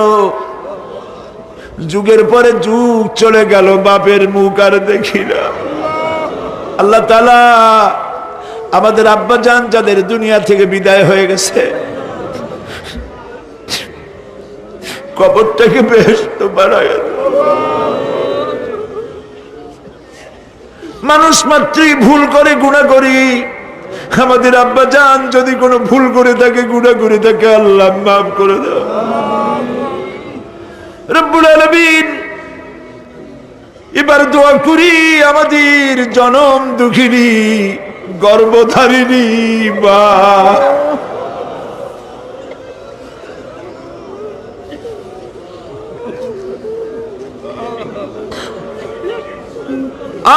যুগের পরে যুগ চলে গেল, বাপের মুখ আর দেখি না। আল্লাহ তাআলা, আমাদের আব্বা জান যাদের দুনিয়া থেকে বিদায় হয়ে গেছে, কবরটাকে বেহেশত বানায় দাও। মানুষ মাত্রই ভুল করে, গুনাহ করি। আমাদের আব্বা জান যদি কোনো ভুল করে থাকে, গুনাহ করে থাকে, আল্লাহ মাফ করে দাও। রব্বুল আলামিন, এবার দোয়া করি আমাদের জনম দুঃখিনী গর্ভধারিণী মা,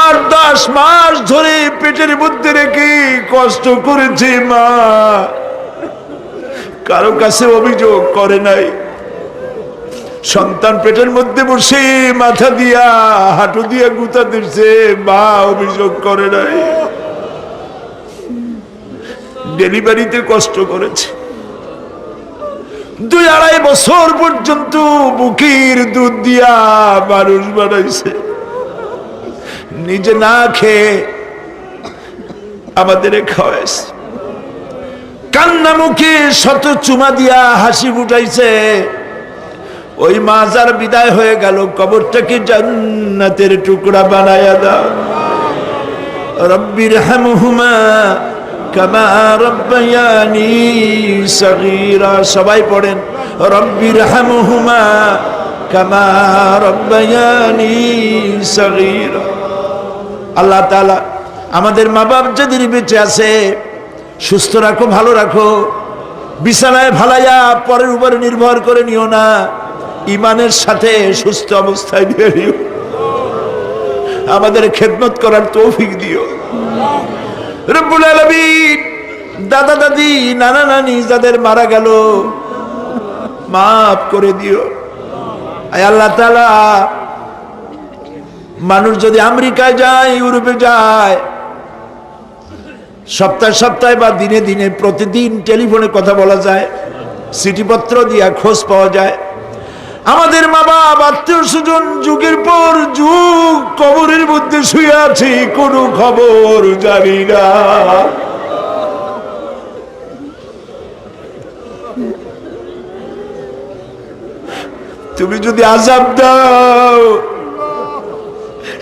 আর 10 মাস ধরে পেটের মধ্যে রেখে কষ্ট করেছে মা, কারো কাছে অভিযোগ করে নাই। সন্তান পেটের মধ্যে বসে মাথা দিয়া হাঁটু দিয়া গুতা দিচ্ছে, মা অভিযোগ করে নাই। ডেলিভারিতে কষ্ট করেছে, 2-2.5 বছর পর্যন্ত বুকের দুধ দিয়া মানুষ বানাইছে, নিজে না খেয়ে আমাদের খাওয়াইছে। কান্না মুখে শত চুমা দিয়া হাসি ফুটাইছে। ওই মা যার বিদায় হয়ে গেল, কবরটাকে জান্নাতের টুকরা বানায়া দাও। রব্বির হামহুমা কামা রব্বায়ানি সগীরা। সবাই পড়েন, রব্বির হামহুমা কামা রব্বায়ানি সগীরা। আল্লাহ তাআলা, আমাদের মা বাপ যাদের বেঁচে আছে, সুস্থ রাখো, ভালো রাখো। বিছানায় ভালাইয়া পরের উপরে নির্ভর করে নিও না, ইমানের সাথে সুস্থ অবস্থায় নিয়ে নিও। আমাদের খেদমত করার তৌফিক দিও। রব্বুল আলামিন, দাদা দাদি, নানা নানি যাদের মারা গেল, মাফ করে দিও। আয় আল্লাহ তাআলা, মানুষ যদি আমেরিকায় যায়, ইউরোপে যায়, সপ্তাহে সপ্তাহে বা দিনে দিনে প্রতিদিন টেলিফোনে কথা বলা যায়, চিঠিপত্র দিয়া খোঁজ পাওয়া যায়। আমাদের মা বাপ, আত্মীয় স্বজন যুগের পর যুগ কবরের মধ্যে শুয়ে আছে, কোনো খবর জানি না। তুমি যদি আযাব দাও,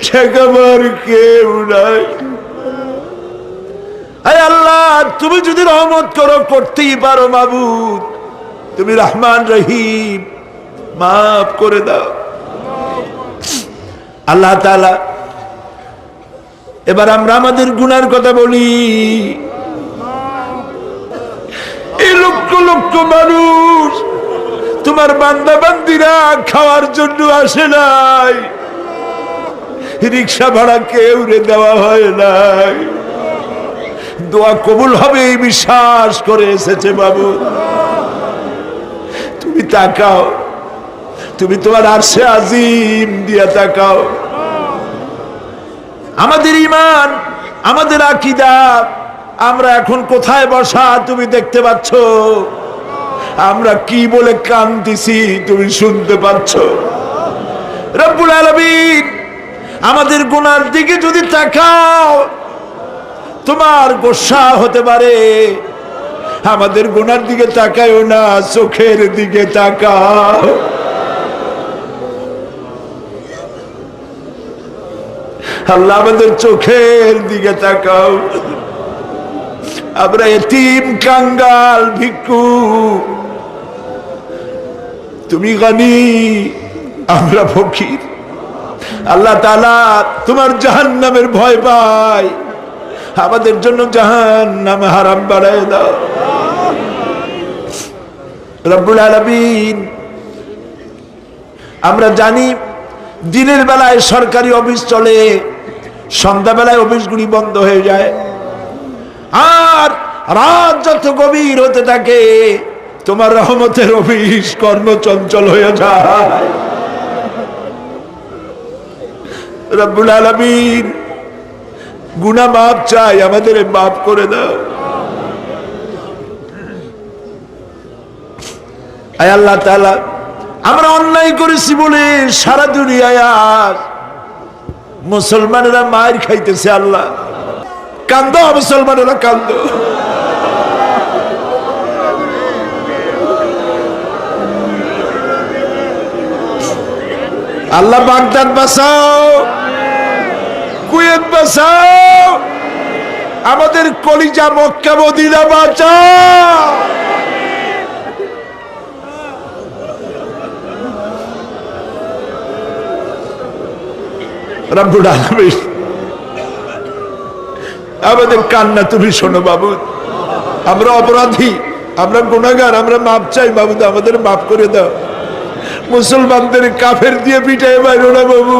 ঠেকাবার কেউ নাই। আয় আল্লাহ, তুমি যদি রহমত করো, করতেই পারো মাবুদ, তুমি রহমান রহিম, মাফ করে দাও। আল্লাহ তাআলা, এবার আমরা আমাদের গুনার কথা বলি। এই লক্ষ লক্ষ মানুষ তোমার বান্দা বান্দিরা খাওয়ার জন্য আসে নাই, রিক্সা ভাড়া কেউ রে দেওয়া হয় নাই, দোয়া কবুল হবে এই বিশ্বাস করে এসেছে বাবু। তুমি তাকাও, তুমি তোমার আরশে আজিম দিয়া তাকাও। আমাদের ঈমান, আমাদের আকীদা, আমরা এখন কোথায় বসা তুমি দেখতে পাচ্ছ। আমরা কি বলে কাঁদতেছি তুমি শুনতে পাচ্ছ। রব্বুল আলামিন আমাদের গুনার দিকে যদি তাকাও তোমার গোসা হতে পারে। আমাদের গুনার দিকে তাকায়ও না, চোখের দিকে তাকাও। আল্লাহ আমাদের চোখের দিকে তাকাও। আমরা এতিম, কাঙ্গাল, ভিক্ষু, তুমি গনি, আমরা ফকির। আল্লাহ তাআলা তোমার জাহান্নামের ভয় পায়, আমাদের জন্য জাহান্নাম হারাম বানায় দাও। রব্বুল আলামিন আমরা জানি দিনের বেলায় সরকারি অফিস চলে, সন্ধ্যাবেলায় অফিসগুলি বন্ধ হয়ে যায়, আর রাত যত গভীর হতে থাকে তোমার রহমতের অফিস কর্মচঞ্চল হয়ে যায়। রব্বুল আলামিন গুনাহ মাফ চাই, আমাদের মাফ করে দাও। আয় আল্লাহ তাআলা, আমরা অন্যায় করেছি বলে সারা দুনিয়ায় আজ মুসলমানেরা মার খাইতেছে। আল্লাহ কান্দো, মুসলমানেরা কান্দো। আল্লাহ বাগদাদ বাঁচাও, কুয়েত বাঁচাও, আমাদের কলিজা মক্কা মদিনা বাঁচাও। রব্বুল আলামিন আমাদের কান্না তুমি শোনো বাবু। আমরা অপরাধী, আমরা গুনাহগার, আমরা মাপ চাই বাবু, আমাদের মাফ করে দাও। মুসলমানদের কাফের দিয়ে পিটায় মারো না বাবু,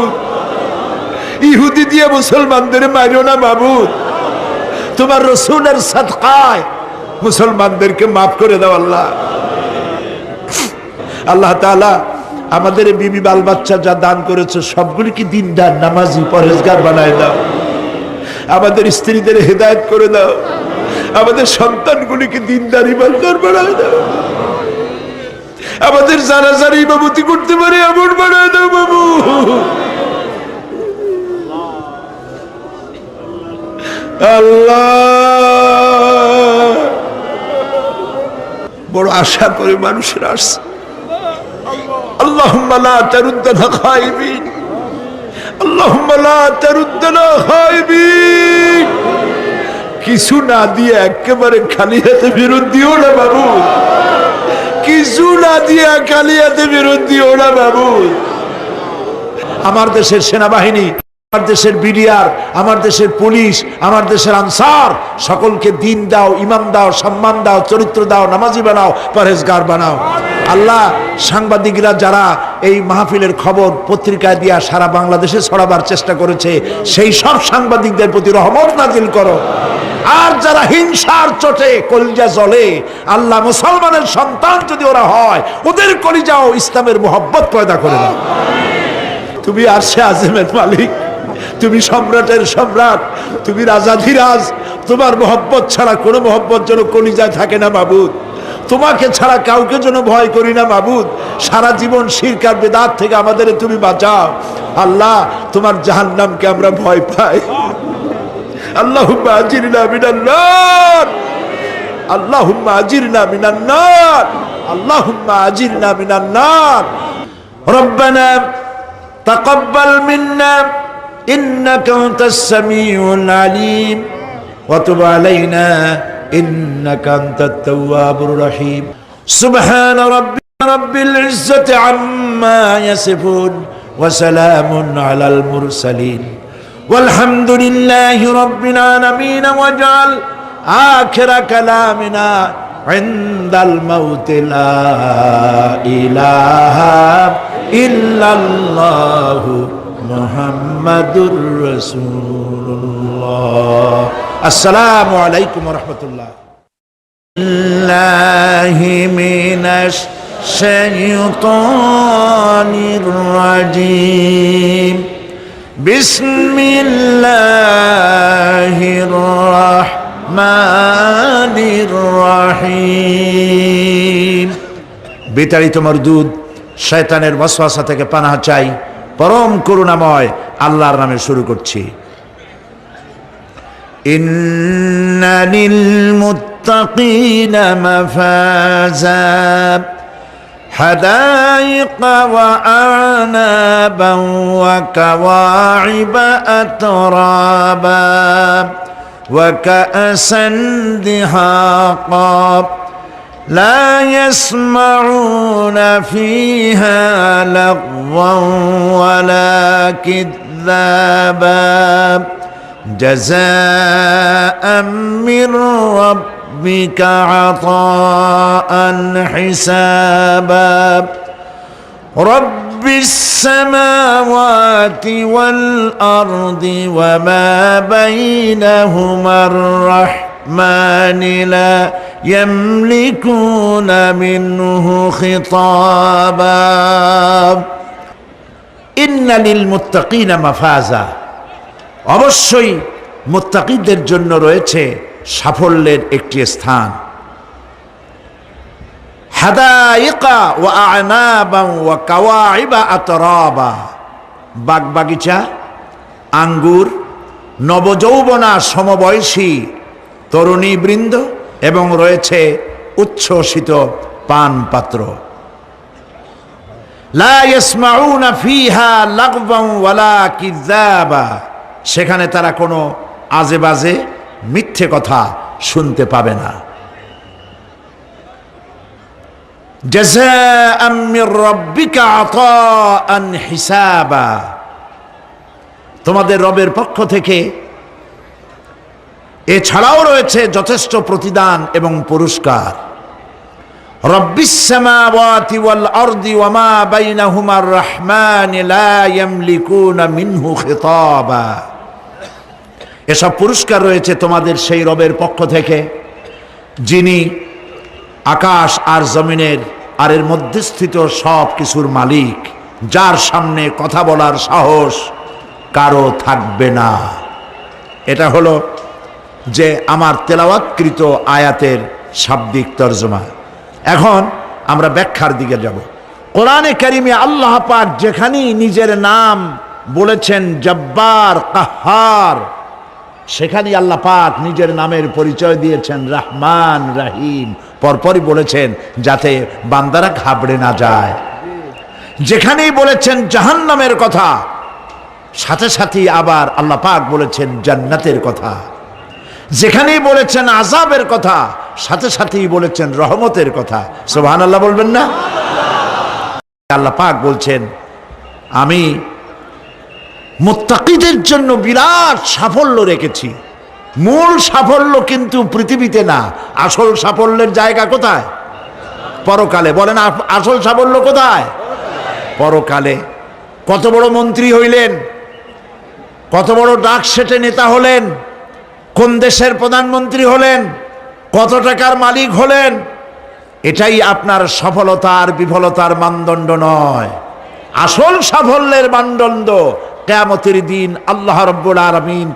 ইহুদি দিয়ে মুসলমানদের মারো না বাবু। তোমার রাসূলের সাদকায় মুসলমানদেরকে মাফ করে দাও আল্লাহ। আল্লাহ তাআলা আমাদের বিবি বাল বাচ্চা যা দান করেছে সবগুলিকে দিনদার, নামাজি, পরহেজগার বানায় দাও। আমাদের স্ত্রীদের হেদায়েত করে দাও, আমাদের সন্তানগুলিকে দিনদার, ইমানদার বানায় দাও। আমাদের জানাজার ইমামতি করতে পারে এমন বানায় দাও বাবু। আল্লাহ বড় আশা করে মানুষের আসছে। আল্লাহুম্মা লা তারুদ্দানা খাইবিন, আল্লাহুম্মা লা তারুদ্দানা খাইবিন। কিছু না দিয়ে একেবারে খালি হাতে ফেরত দিও না বাবু, কিছু না দিয়ে খালি হাতে ফেরত দিও না বাবু। আমার দেশের সেনাবাহিনী, আমার দেশের বিডিআর, আমার দেশের পুলিশ, আমার দেশের আনসার সকলকে দিন দাও, ইমান দাও, সম্মান দাও, চরিত্র দাও, নামাজি বানাও, পরহেজগার বানাও। আল্লাহ সাংবাদিকরা যারা এই মাহফিলের খবর পত্রিকায় দিয়া সারা বাংলাদেশে ছড়াবার চেষ্টা করেছে, সেই সব সাংবাদিকদের প্রতি রহমত নাজিল করো। আর যারা হিংসার চোটে কলিজা জ্বলে, আল্লাহ মুসলমানের সন্তান যদি ওরা হয়, ওদের কলিজাও ইসলামের মোহব্বত পয়দা করে দাও। তুমি আরশে আজিমের মালিক, তুমি সম্রাটের সম্রাট, তুমি রাজাধিরাজ। তোমার মোহব্বত ছাড়া কোনো মোহব্বত যেন কলিজায় থাকে না মাবুদ। তোমাকে ছাড়া কাউকে যেন ভয় করি না মাবুদ। সারা জীবন শিরক আর বিদআত থেকে আমাদের তুমি বাঁচাও আল্লাহ। তোমার জাহান্নামকে আমরা ভয় পাই। আল্লাহুম্মা আজিরনা মিনান নার, আল্লাহুম্মা আজিরনা মিনান নার, আল্লাহুম্মা আজিরনা মিনান নার। রব্বানা তাকাব্বাল মিন্না ইন্নাকা আনতাস সামিউল আলিম ওয়া তুব আলাইনা ইন্নাকা আনতাত তাওয়াবুর রহিম। সুবহানা রাব্বিকা রাব্বিল ইজ্জাতি আম্মা ইয়াসিফুন ওয়া সালামুন আলাল মুরসালিন ওয়ালহামদুলিল্লাহি রাব্বিল আলামিন। ওয়াজআল আখিরা কালামিনা ইনদাল মাউত লা ইলাহা ইল্লাল্লাহু মুহাম্মাদুর রাসূলুল্লাহ। আসসালামু আলাইকুম ওয়া রাহমাতুল্লাহ। বিল্লাহি মিনাশ শাইতানির রাজিম। বিসমিল্লাহির রাহমানির রাহিম। বিতাড়িত মরদুদ শয়তানের ওয়াসওয়াসা থেকে পানাহ চাই পরম করুণাময় আল্লাহর নামে শুরু করছি। ইন্না লিল মুত্তাকিনা মাফাজা হাদাইকা ওয়া আনাবান ওয়া কাওয়াইবা আতরাবা ওয়া কাআসান দিহাকা لا يسمعون فيها لغوا ولا كذابا جزاء من ربك عطاء حسابا رب السماوات والأرض وما بينهما الرحمن لا يملكون منه خطابا إن للمتقين مفازا অবশ্যই মুত্তাকিদের জন্য রয়েছে সাফল্যের একটি স্থান। হাদাইকা ওয়া আনাবা ওয়া কাওয়াইবা আতরাবা, বাগবাগিচা, আঙ্গুর, নবযৌবনা সমবয়সী তরুণী বৃন্দ এবং রয়েছে উচ্ছ্বসিত পান পাত্র। লা ইয়াসমাউনা ফিহা লাগওয়ান ওয়ালা কিযাবা, সেখানে তারা কোনো আজে বাজে মিথ্যে কথা শুনতে পাবে না। জাযাআম মির রাব্বিকা আতাআন হিসাবা, তোমাদের রবের পক্ষ থেকে এছাড়াও রয়েছে যথেষ্ট প্রতিদান এবং পুরস্কার। রব্বিস সামাওয়াতি ওয়াল আরদি ওয়া মা বাইনাহুমার রাহমান লা ইয়ামলিকুনা মিনহু খিতাবা, এসব পুরস্কার রয়েছে তোমাদের সেই রবের পক্ষ থেকে যিনি আকাশ আর জমিনের আর এর মধ্যস্থিত সব কিছুর মালিক, যার সামনে কথা বলার সাহস কারো থাকবে না। এটা হলো যে আমার তেলাওয়াতকৃত আয়াতের শাব্দিক তরজমা। এখন আমরা ব্যাখ্যার দিকে যাব। কোরআনে কারিমে আল্লাহ পাক যেখানেই নিজের নাম বলেছেন জব্বার, কাহ্হার, সেখানেই আল্লাহ পাক নিজের নামের পরিচয় দিয়েছেন রহমান, রহিম, পরপরই বলেছেন যাতে বান্দারা ঘাবড়ে না যায়। যেখানেই বলেছেন জাহান্নামের কথা, সাথে সাথেই আবার আল্লাহ পাক বলেছেন জান্নাতের কথা। যেখানেই বলেছেন আযাবের কথা, সাথে সাথেই বলেছেন রহমতের কথা। সুবহানাল্লাহ বলবেন না? আল্লাহ পাক বলছেন আমি মুত্তাকিদের জন্য বিরাট সাফল্য রেখেছি। মূল সাফল্য কিন্তু পৃথিবীতে না, আসল সাফল্যের জায়গা কোথায়? পরকালে। বলেন আসল সাফল্য কোথায়? পরকালে। কত বড় মন্ত্রী হইলেন, কত বড় ডাক সেটে নেতা হলেন, কোন দেশের প্রধানমন্ত্রী হলেন, কত টাকার মালিক হলেন, এটাই আপনার সফলতার বিফলতার মানদণ্ড নয়। আসল সাফল্যের মানদণ্ড কিয়ামতের দিন আল্লাহ রাব্বুল আলামিন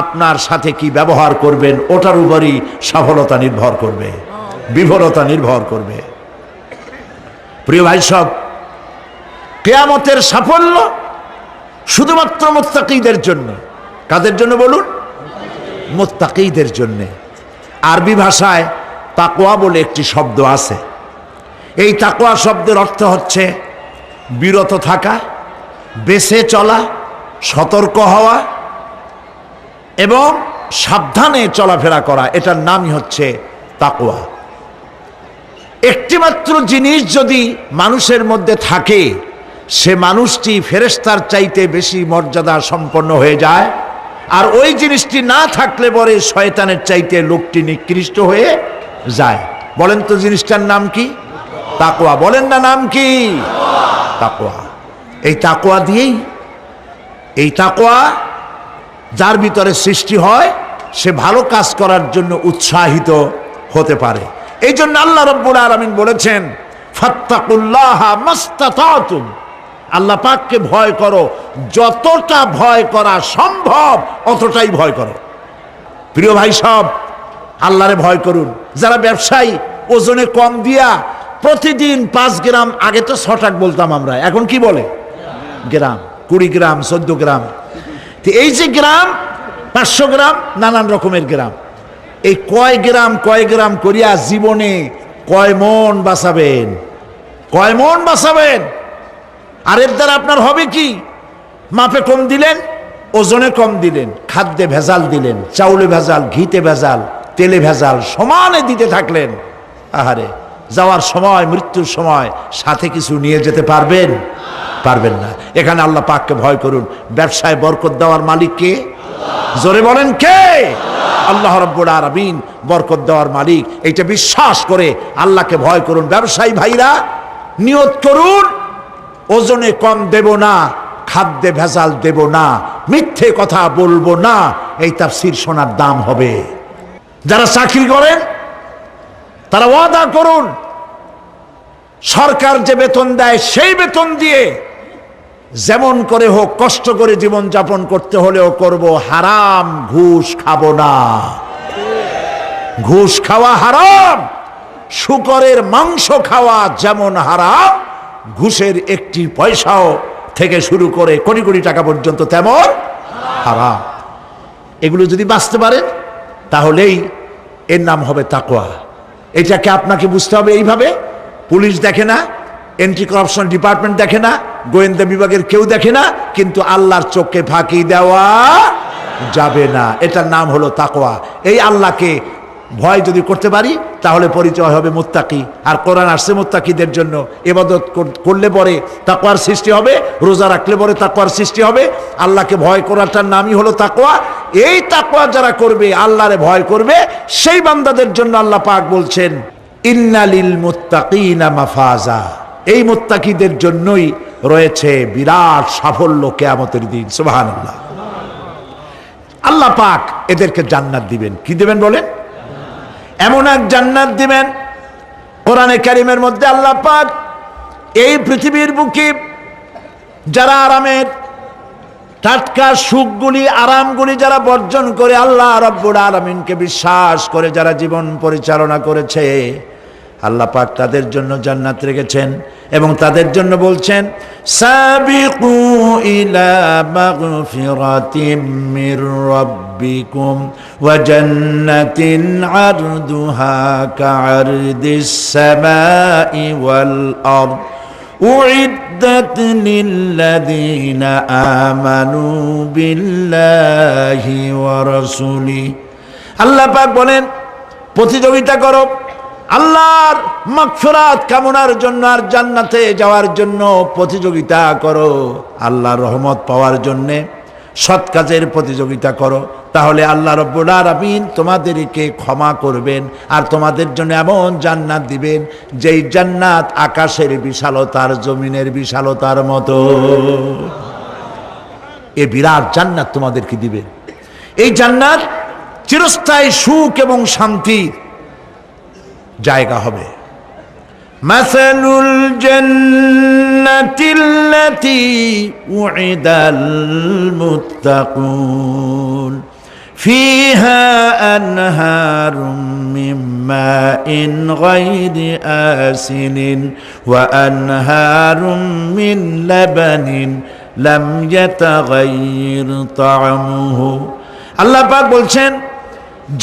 আপনার সাথে কি ব্যবহার করবেন, ওটার উপরই সফলতা নির্ভর করবে, বিফলতা নির্ভর করবে। প্রিয় ভাই সব, কিয়ামতের সাফল্য শুধুমাত্র মুত্তাকিদের জন্য। কাদের জন্য বলুন? মুত্তাকিদের জন্য। আরবি ভাষায় তাকওয়া বলে একটি শব্দ আছে। এই তাকওয়া শব্দের অর্থ হচ্ছে বিরত থাকা, বেঁচে চলা, সতর্ক হওয়া এবং সাবধানে চলাফেরা করা, এটার নামই হচ্ছে তাকওয়া। একটিমাত্র জিনিস যদি মানুষের মধ্যে থাকে, সে মানুষটি ফেরেশতার চাইতে বেশি মর্যাদা সম্পন্ন হয়ে যায়, আর ওই জিনিসটি না থাকলে পরে শয়তানের চাইতে লোকটি নিকৃষ্ট হয়ে যায়। বলেন তো জিনিসটার নাম কি? তাকওয়া। বলেন না নাম কি? তাকওয়া। এই তাকওয়া দিয়েই, এই তাকওয়া যার ভিতরে সৃষ্টি হয়, সে ভালো কাজ করার জন্য উৎসাহিত হতে পারে। এই জন্য আল্লাহ রাব্বুল আলামিন বলেছেন, ফাত্তাকুল্লাহা মাস্তাতাতুম, আল্লাহ পাককে ভয় করো, যতটা ভয় করা সম্ভব অতটাই ভয় করো। প্রিয় ভাই সব, আল্লাহরে ভয় করুন। যারা ব্যবসায়ী ওজনে কম দিয়া প্রতিদিন 5 গ্রাম, আগে তো 6 টাকা বলতাম আমরা, এখন কি বলে গ্রাম, 20 গ্রাম 14 গ্রাম, তো এই যে গ্রাম 500 গ্রাম নানান রকমের গ্রাম, এই কয় গ্রাম করিয়া জীবনে কয় মন বাঁচাবেন, কয় মন বাঁচাবেন? আর এর দ্বারা আপনার হবে কি? মাপে কম দিলেন, ওজনে কম দিলেন, খাদ্যে ভেজাল দিলেন, চাউলে ভেজাল, ঘিতে ভেজাল, তেলে ভেজাল, সমানে দিতে থাকলেন। আহারে, যাওয়ার সময়, মৃত্যুর সময় সাথে কিছু নিয়ে যেতে পারবেন? পারবেন না। এখানে আল্লাহ পাককে ভয় করুন। ব্যবসায় বরকত দেওয়ার মালিক কে? জোরে বলেন কে? আল্লাহ রাব্বুল আলামিন বরকত দেওয়ার মালিক। এইটা বিশ্বাস করে আল্লাহকে ভয় করুন। ব্যবসায়ী ভাইরা নিয়ত করুন, ওজনে কম দেব না, খাদ্যে ভেজাল দেব না, মিথ্যে কথা বলবো না, এই তাফসীর শোনার দাম হবে। যারা চাকরি করেন তারা ওয়াদা করুন, সরকার যে বেতন দেয় সেই বেতন দিয়ে যেমন করে হোক কষ্ট করে জীবন যাপন করতে হলেও করব, হারাম ঘুষ খাবো না। ঘুষ খাওয়া হারাম, শূকরের মাংস খাওয়া যেমন হারাম, ঘুষের একটি পয়সাও থেকে শুরু করে কোটি কোটি টাকা পর্যন্ত তেমন হারাম। এগুলো যদি বাঁচতে পারেন তাহলেই এর নাম হবে তাকওয়া। এটাকে আপনাকে বুঝতে হবে এইভাবে। পুলিশ দেখে না, এন্টি করাপশন ডিপার্টমেন্ট দেখে না, গোয়েন্দা বিভাগের কেউ দেখে না, কিন্তু আল্লাহর চোখে ফাঁকি দেওয়া যাবে না। এটার নাম হলো তাকওয়া। এই আল্লাহকে ভয় যদি করতে পারি তাহলে পরিচয় হবে মুত্তাকি। আর কোরআন আসছে মুত্তাকিদের জন্য। ইবাদত করলে পরে তাকওয়ার সৃষ্টি হবে, রোজা রাখলে পরে তাকওয়ার সৃষ্টি হবে। আল্লাহকে ভয় করাটার নামই হলো তাকওয়া। এই তাকওয়া যারা করবে, আল্লাহরে ভয় করবে, সেই বান্দাদের জন্য আল্লাহ পাক বলছেন, ইন্নালিল মুত্তাকিনা মাফাজা, এই মুত্তাকিদের জন্যই রয়েছে বিরাট সাফল্য কিয়ামতের দিন। সুবহানাল্লাহ। আল্লাহ পাক এদেরকে জান্নাত দিবেন। কি দিবেন বলেন? এমন এক জান্নাত দিবেন, কোরআনে কারীমের মধ্যে আল্লাহ পাক এই পৃথিবীর বুকে যারা আরামের টাটকা সুখগুলি, আরামগুলি যারা বর্জন করে আল্লাহ রাব্বুল আলামিনকে বিশ্বাস করে যারা জীবন পরিচালনা করেছে, আল্লাহ পাক তাদের জন্য জান্নাত রেখেছেন। এবং তাদের জন্য বলছেন, সাবিকু ইলা মাগফিরাতিম মির রাব্বিকুম ওয়া জান্নাতিন আরদুহা কাআরদিস সামাই ওয়াল আরদ উইদ্দাত লিল্লাযীনা আমানু বিল্লাহি ওয়া রাসূলিহি। আল্লাহ পাক বলেন, প্রতিযোগিতা করো আল্লাহর মাগফিরাত কামনার জন্য আর জান্নাতে যাওয়ার জন্য প্রতিযোগিতা করো। আল্লাহর রহমত পাওয়ার জন্য সৎ কাজের প্রতিযোগিতা করো, তাহলে আল্লাহ রাব্বুল আলামিন তোমাদেরকে ক্ষমা করবেন আর তোমাদের জন্য এমন জান্নাত দিবেন যেই জান্নাত আকাশের বিশালতার, জমিনের বিশালতার মতো। এই বিরাট জান্নাত তোমাদেরকে দিবেন। এই জান্নাত চিরস্থায়ী সুখ এবং শান্তির জায়গা হবে। মাসালুল জান্নাতিল্লাতী উইদাল মুত্তাকুন ফিহা আনহারুম মিন মাইন গায়রি আসিনিন ওয়া আনহারুম মিন লাবানিন লাম ইয়াতাগায়্যার তা'আমুহু। আল্লাহ পাক বলছেন,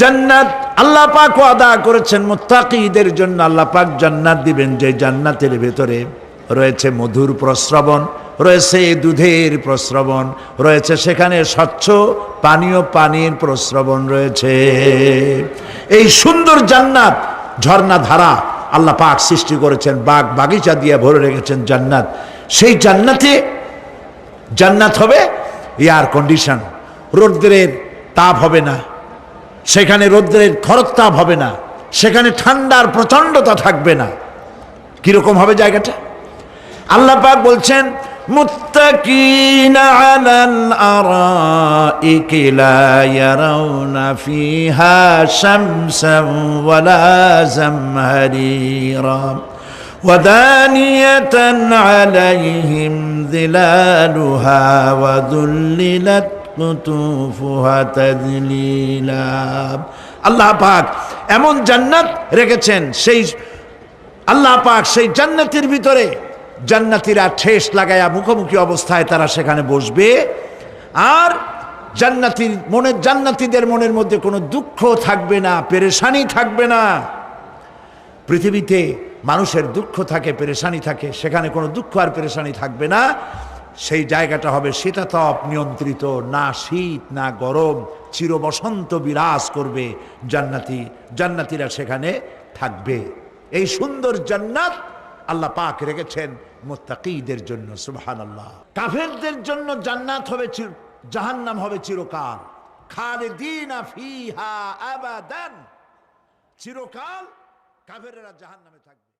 জান্নাত আল্লাহ পাক ওয়াদা করেছেন মুত্তাকিদের জন্য। আল্লাহ পাক জান্নাত দিবেন যে জান্নাতের ভেতরে রয়েছে মধুর প্রস্রবণ, রয়েছে দুধের প্রস্রবণ, রয়েছে সেখানে স্বচ্ছ পানীয় পানির প্রস্রবণ রয়েছে। এই সুন্দর জান্নাত, ঝর্ণা ধারা আল্লাহ পাক সৃষ্টি করেছেন, বাগ বাগিচা দিয়ে ভরে রেখেছেন জান্নাত। সেই জান্নাতে জান্নাত হবে এয়ার কন্ডিশন, রৌদ্রের তাপ হবে না সেখানে, রৌদ্রের খরতাপ হবে না সেখানে, ঠান্ডার প্রচণ্ডতা থাকবে না। কিরকম হবে জায়গাটা? আল্লাহ পাক বলছেন, মুত্তাকিনা আলাল আরাইকি লা ইয়ারাউনা ফিহা শামসান ওয়ালা জামহারিরা ودانية عليهم ظلالها وذللت قطوفها تذليلا আল্লাহ পাক এমন জান্নাত রেখেছেন, সেই আল্লাহ পাক সেই জান্নাতের ভিতরে জান্নাতীরা ঠেস লাগায়া মুখোমুখি অবস্থায় তারা সেখানে বসবে, আর জান্নাতীদের মনের মধ্যে কোনো দুঃখ থাকবে না, পেরেশানি থাকবে না। পৃথিবীতে মানুষের দুঃখ থাকে, পেরেশানি থাকে, সেখানে কোনো দুঃখ আর পেরেশানি থাকবে না। সেই জায়গাটা হবে শীতাতপ নিয়ন্ত্রিত, না শীত না গরম, চির বসন্ত বিরাজ করবে। জান্নাতীরা সেখানে থাকবে। এই সুন্দর জান্নাত আল্লাহ পাক রেখেছেন মুত্তাকীদের জন্য। সুবহানাল্লাহ। কাফেরদের জন্য জান্নাত হবে, জাহান্নাম হবে চিরকাল। খালিদিনা ফিহা আবাদান, চিরকাল কাফেরেরা জাহান্নামে থাকবে।